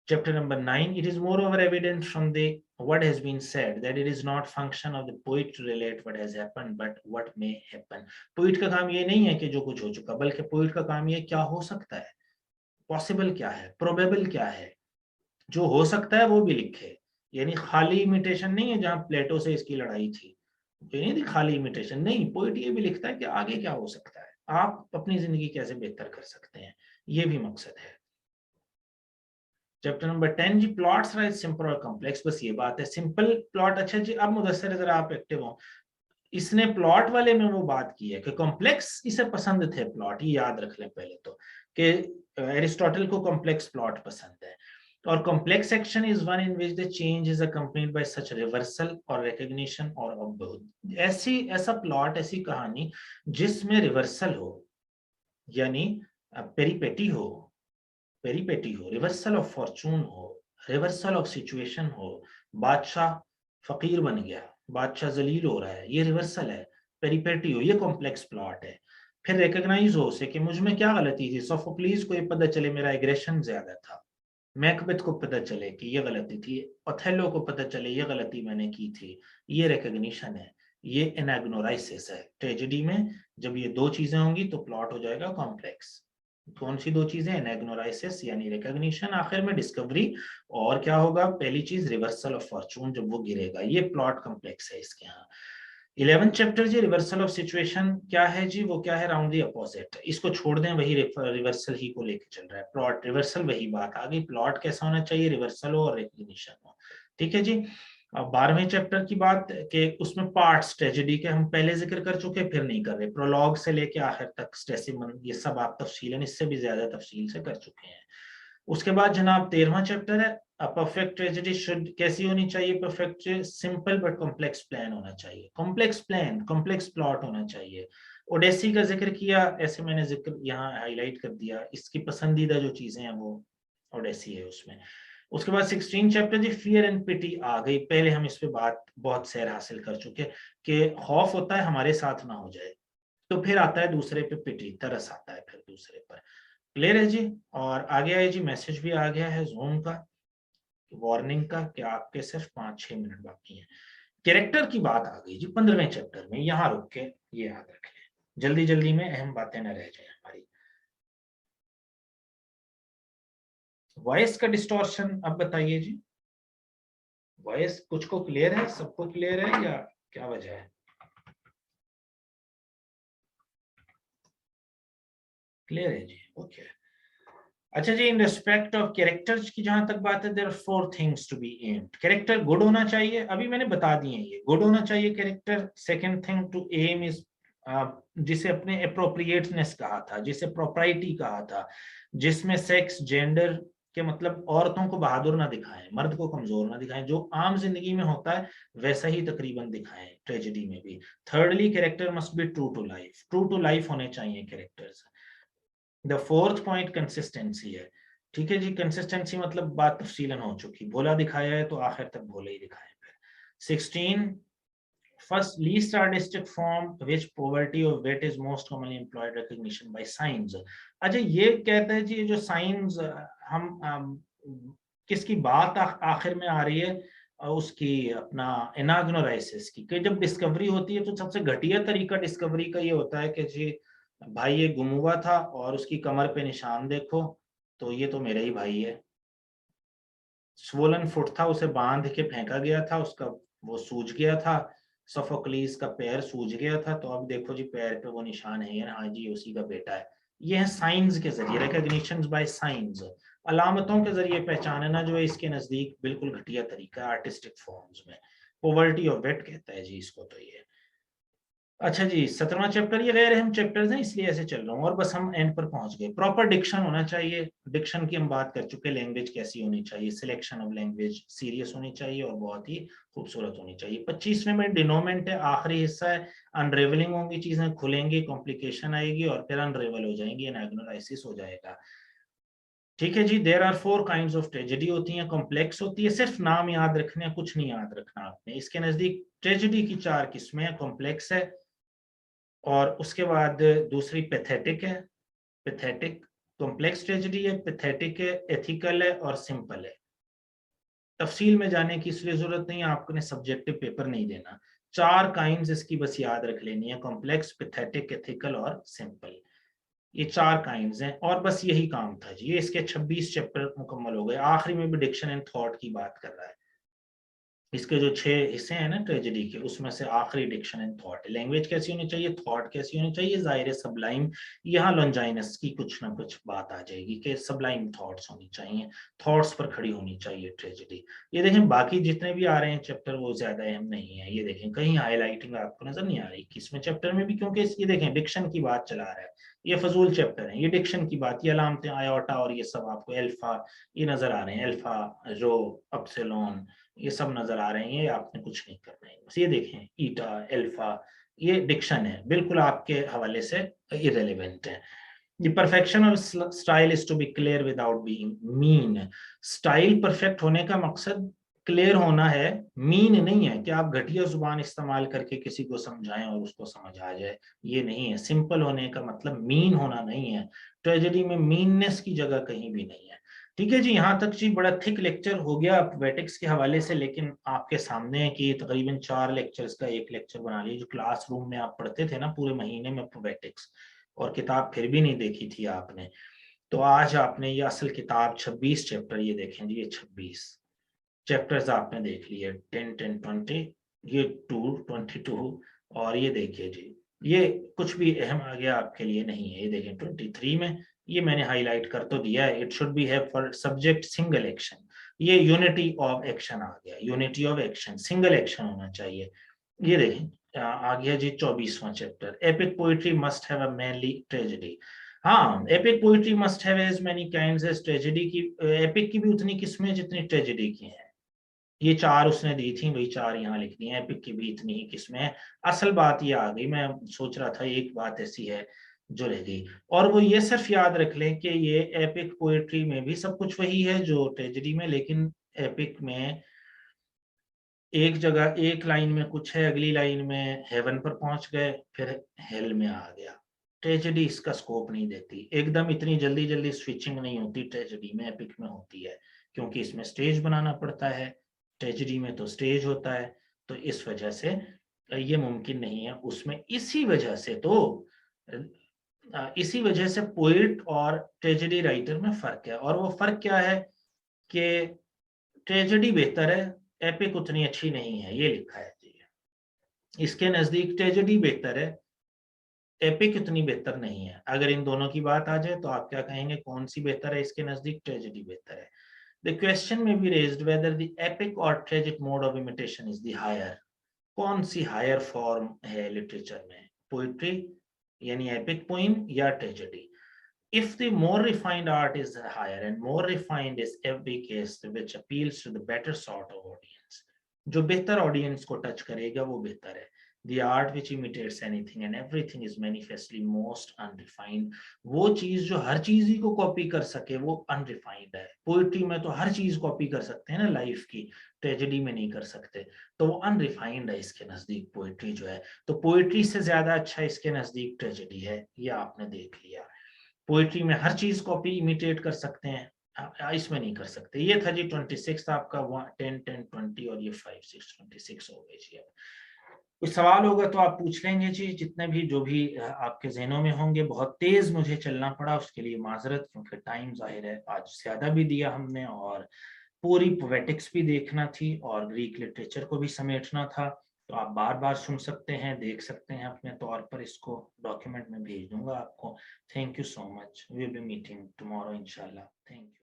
Chapter number 9, it is moreover evident from the what has been said that it is not function of the poet to relate what has happened but what may happen। Poet का काम ये नहीं है कि जो कुछ हो चुका, बल्कि पोइट का काम ये क्या हो सकता है, पॉसिबल क्या है, प्रोबेबल क्या है, जो हो सकता है वो भी लिखे। यानी खाली इमिटेशन नहीं है, जहां प्लेटो से इसकी लड़ाई थी, ये नहीं थी खाली इमिटेशन, नहीं। पोइट ये भी लिखता है कि आगे क्या हो सकता है, आप अपनी जिंदगी कैसे बेहतर कर सकते हैं, ये भी मकसद है। चैप्टर नंबर 10 जी, प्लॉट्स राइट सिंपल और कॉम्प्लेक्स, बस ये बात है, सिंपल प्लॉट। अच्छा जी, अब मुदस्सिर जरा आप एक्टिव हो। इसने प्लॉट वाले में वो बात की है कि कॉम्प्लेक्स इसे पसंद थे प्लॉट, ये याद रख लें पहले तो, कि एरिस्टोटल को कॉम्प्लेक्स प्लॉट पसंद है। और complex action is one in which the change is accompanied by such reversal और रिकॉग्निशन और अवबोध। ऐसा प्लॉट, ऐसी कहानी जिसमें रिवर्सल हो, यानी पेरीपेटी हो, रिवर्सल ऑफ फॉर्चून हो, रिवर्सल ऑफ सिचुएशन हो। बादशाह फकीर बन गया, बादशाह जलील हो रहा है, ये रिवर्सल है। पेरीपेटी हो, ये कॉम्प्लेक्स प्लॉट है। फिर रिकॉग्नाइज हो उसे कि मुझ में क्या गलती थी, सोफोक्लीज को ये पता चले मेरा एग्रेशन ज्यादा था, मैकबेथ को पता चले कि ये गलती थी, ओथेलो को पता चले ये गलती मैंने की थी, ये रिकॉग्निशन है, ये एनाग्नोराइसिस है। ट्रेजेडी में जब ये दो चीजें होंगी तो प्लॉट हो जाएगा कॉम्प्लेक्स। कौन सी दो चीजें, एनाग्नोराइसिस यानी रिकॉग्निशन, आखिर में डिस्कवरी, और क्या होगा, पहली चीज रिवर्सल ऑफ फॉर्चून, जब वो गिरेगा, ये प्लॉट कॉम्प्लेक्स है इसके यहाँ। 11th चैप्टर जी, रिवर्सल ऑफ सिचुएशन क्या है जी, वो क्या है, राउंड दी अपोजिट। इसको छोड़ दें, वही रिवर्सल ही को लेके चल रहा है। प्लॉट रिवर्सल, वही बात आ गई, प्लॉट कैसा होना चाहिए, रिवर्सल हो और रिकॉग्निशन हो। ठीक है जी। अब 12वें चैप्टर की बात कि उसमें पार्ट्स ट्रेजेडी के हम पहले जिक्र कर चुके, फिर नहीं कर रहे। प्रोलॉग से लेके आखिर तक स्टेसिमन, ये सब आप तफसीलन, इससे भी ज्यादा तफसील से कर चुके हैं। उसके बाद जनाब 13वां चैप्टर है, परफेक्ट ट्रेजेडी शुड कैसी होनी चाहिए, perfect simple but complex plan होना चाहिए, कॉम्प्लेक्स प्लान, कॉम्प्लेक्स प्लॉट होना चाहिए। ओडेसी का जिक्र किया, ऐसे मैंने जिक्र यहाँ हाईलाइट कर दिया, इसकी पसंदीदा जो चीजें हैं वो ओडेसी है उसमें। उसके बाद 16 चैप्टर जी, फियर एंड पिटी आ गई। पहले हम इस पे बात बहुत सैर हासिल कर चुके कि खौफ होता है हमारे साथ ना हो जाए, तो फिर आता है दूसरे पे पिटी, तरस आता है फिर दूसरे पर। क्लियर है जी। और आगे है जी, मैसेज भी आ गया है जूम का, वार्निंग का, कि आपके सिर्फ 5-6 मिनट बाकी हैं। कैरेक्टर की बात आ गई जी 15वें चैप्टर में, यहां रुक के ये याद रख लें, जल्दी जल्दी में अहम बातें न रह जाए हमारी। वॉइस का डिस्टॉर्शन, अब बताइए जी, वॉइस कुछ को क्लियर है, सबको क्लियर है या क्या वजह है? क्लियर है जी, ओके। अच्छा जी, इन रिस्पेक्ट ऑफ कैरेक्टर्स की जहां तक बात है, there are 4 things to be aimed. Character good होना चाहिए, अभी मैंने बता दिए, ये गुड होना चाहिए character. Second thing to aim is, जिसे अपने अप्रोप्रिएटनेस कहा था, जिसे प्रोप्राइटी कहा था, जिसमें सेक्स जेंडर के मतलब औरतों को बहादुर ना दिखाएं, मर्द को कमजोर ना दिखाएं, जो आम जिंदगी में होता है वैसा ही तकरीबन दिखाएं ट्रेजेडी में भी। Thirdly, character must be true to life, true to life होने चाहिए characters. The fourth point consistency है। ठीक है जी, कंसिस्टेंसी मतलब बात तफसीलन हो चुकी, भोला दिखाया है तो आखिर तक भोला ही दिखाएं। फिर 16, first least artistic form which poverty of wit is most commonly employed recognition by signs। अच्छा, ये कहता है जी जो साइंस हम किसकी बात आखिर में आ रही है, उसकी अपना इनाग्नोराइसिस की, कि जब डिस्कवरी होती है तो सबसे घटिया तरीका डिस्कवरी का ये होता है कि जी भाई ये गुम हुआ था और उसकी कमर पे निशान देखो तो ये तो मेरा ही भाई है। स्वोलन फुट था, उसे बांध के फेंका गया था, उसका वो सूज गया था, सोफोक्लीस का पैर सूज गया था, तो अब देखो जी पैर पे वो निशान है यार, हाँ जी उसी का बेटा है। ये है साइंस के जरिए, रिकॉग्निशन बाय साइंस, अलामतों के जरिए पहचानना जो है इसके नजदीक बिल्कुल घटिया तरीका है आर्टिस्टिक फॉर्म्स में। पॉवर्टी ऑफ वेट कहता है जी इसको तो ये। अच्छा जी, 17वां चैप्टर, ये गैर अहम चैप्टर्स हैं इसलिए ऐसे चल रहा हूँ, और बस हम एंड पर पहुंच गए। प्रॉपर डिक्शन होना चाहिए, डिक्शन की हम बात कर चुके, लैंग्वेज कैसी होनी चाहिए, सिलेक्शन ऑफ लैंग्वेज सीरियस होनी चाहिए और बहुत ही खूबसूरत होनी चाहिए। 25वें में डिनोमेंट है, आखिरी हिस्सा है, अनरेवलिंग होंगी, चीजें खुलेंगी, कॉम्प्लिकेशन आएगी और फिर अनरेवल हो जाएंगी, एनाग्नोलाइसिस हो जाएगा। ठीक है जी, there are 4 kinds of tragedy होती हैं, कॉम्प्लेक्स होती है, सिर्फ नाम याद रखने हैं, कुछ नहीं याद रखना आपने। इसके नजदीक ट्रेजेडी की 4 किस्में हैं, कॉम्प्लेक्स है, और उसके बाद दूसरी पैथेटिक है, पैथेटिक, कॉम्प्लेक्स ट्रेजेडी है, पैथेटिक है, एथिकल है और सिंपल है। तफसील में जाने की इसलिए जरूरत नहीं है, आपने सब्जेक्टिव पेपर नहीं देना। 4 काइंड्स इसकी बस याद रख लेनी है, कॉम्प्लेक्स, पैथेटिक, एथिकल और सिंपल। ये 4 काइंड्स हैं और बस यही काम था जी। ये इसके 26 चैप्टर मुकम्मल हो गए। आखिरी में भी डिक्शन एंड थॉट की बात कर रहा है। इसके जो 6 हिस्से हैं ना ट्रेजेडी के, उसमें से आखिरी डिक्शन एंड थॉट। लैंग्वेज कैसी होनी चाहिए, थॉट कैसी होनी चाहिए, जाहिर है सबलाइम। यहाँ लॉन्जाइनस की कुछ ना कुछ बात आ जाएगी कि सबलाइम थॉट्स होनी चाहिए, थॉट्स पर खड़ी होनी चाहिए ट्रेजेडी। ये देखें बाकी जितने भी आ रहे हैं चैप्टर वो ज्यादा अहम नहीं है। ये देखें कहीं हाईलाइटिंग आपको नजर नहीं आ रही 21वें चैप्टर में भी, क्योंकि ये देखें डिक्शन की बात चला रहा है, ये फजूल चैप्टर है, ये डिक्शन की बात, ये अलामतें आयोटा और ये सब आपको अल्फा ये नजर आ रहे हैं, अल्फा रो अपसिलोन ये सब नजर आ रहे हैं, ये आपने कुछ नहीं करना है। बस ये देखें ईटा अल्फा, ये डिक्शन है, बिल्कुल आपके हवाले से इरेलीवेंट है। The perfection of style is to be clear without being mean। Style perfect होने का मकसद क्लियर होना है, मीन नहीं है कि आप घटिया जुबान इस्तेमाल करके किसी को समझाएं और उसको समझ आ जाए, ये नहीं है। सिंपल होने का मतलब मीन होना नहीं है, ट्रेजेडी में मीननेस की जगह कहीं भी नहीं है। ठीक है जी, यहाँ तक जी बड़ा थिक लेक्चर हो गया पोएटिक्स के हवाले से, लेकिन आपके सामने है कि तकरीबन 4 लेक्चर्स का एक लेक्चर बना लिया। जो क्लासरूम में आप पढ़ते थे ना पूरे महीने में पोएटिक्स, और किताब फिर भी नहीं देखी थी आपने, तो आज आपने ये असल किताब 26 चैप्टर, ये देखें जी ये 26 चैप्टर्स आपने देख लिए, 10 10 20, ये 22, और ये देखिए जी ये कुछ भी अहम आ गया आपके लिए नहीं है। ये देखें 23 में ये मैंने हाईलाइट कर तो दिया है, it should be have for subject single action, ये यूनिटी ऑफ एक्शन आ गया, unity of action, single action होना चाहिए। ये देखें आ गया जी 24वां chapter, epic poetry must have a manly tragedy. हाँ, epic poetry must have as many kinds as tragedy की, एपिक की भी उतनी किस्में जितनी ट्रेजेडी की हैं। ये 4 उसने दी थी, वही 4 यहाँ लिख दी हैं, एपिक की भी इतनी ही किस्में हैं। असल बात ये आ गई, मैं सोच रहा था एक बात ऐसी है जो रह गई, और वो ये सिर्फ याद रख लें कि ये एपिक पोएट्री में भी सब कुछ वही है जो ट्रेजेडी में, लेकिन एपिक में एक जगह एक लाइन में कुछ है, अगली लाइन में हेवन पर पहुंच गए, फिर हेल में आ गया। ट्रेजेडी इसका स्कोप नहीं देती, एकदम इतनी जल्दी जल्दी स्विचिंग नहीं होती ट्रेजेडी में, एपिक में होती है, क्योंकि इसमें स्टेज बनाना पड़ता है, ट्रेजेडी में तो स्टेज होता है, तो इस वजह से ये मुमकिन नहीं है उसमें। इसी वजह से तो इसी वजह से पोइट और ट्रेजेडी राइटर में फर्क है, और वो फर्क क्या है कि ट्रेजेडी बेहतर है, एपिक उतनी अच्छी नहीं है, ये लिखा है जी। इसके नजदीक ट्रेजेडी बेहतर है, एपिक इतनी बेहतर नहीं है। अगर इन दोनों की बात आ जाए तो आप क्या कहेंगे, कौन सी बेहतर है इसके नजदीक? ट्रेजेडी बेहतर है। The question may be raised whether the epic और tragic mode of imitation is the higher. कौन सी हायर फॉर्म है लिटरेचर में, पोइट्री यानी एपिक पोइम या tragedy? If the more refined art is higher and more refined is every case which appeals to the better sort of audience, जो बेहतर audience को touch करेगा वो बेहतर है। The art which imitates anything and everything is manifestly most unrefined, वो चीज जो हर चीज ही को कॉपी कर सके वो अनरिफाइंड है। पोइट्री में तो हर चीज कॉपी कर सकते हैं ना लाइफ की, ट्रेजेडी में नहीं कर सकते, तो वो अनरिफाइंड है इसके नजदीक पोइट्री जो है। तो पोइट्री से ज्यादा अच्छा इसके नजदीक ट्रेजेडी है, ये आपने देख लिया। पोइट्री में हर चीज कॉपी इमिटेट कर सकते हैं, इसमें नहीं कर सकते। ये था जी 26 आपका 10 10 20 और ये 5 6 26 हो गए जी। अब कुछ सवाल होगा तो आप पूछ लेंगे जी, जितने भी जो भी आपके जहनों में होंगे। बहुत तेज मुझे चलना पड़ा, उसके लिए माजरत, क्योंकि टाइम जाहिर है आज ज्यादा भी दिया हमने और पूरी पोएटिक्स भी देखना थी और ग्रीक लिटरेचर को भी समेटना था। तो आप बार बार सुन सकते हैं, देख सकते हैं अपने तौर पर, इसको डॉक्यूमेंट में भेज दूंगा आपको। Thank you so much, we will be meeting tomorrow इंशाल्लाह। Thank you.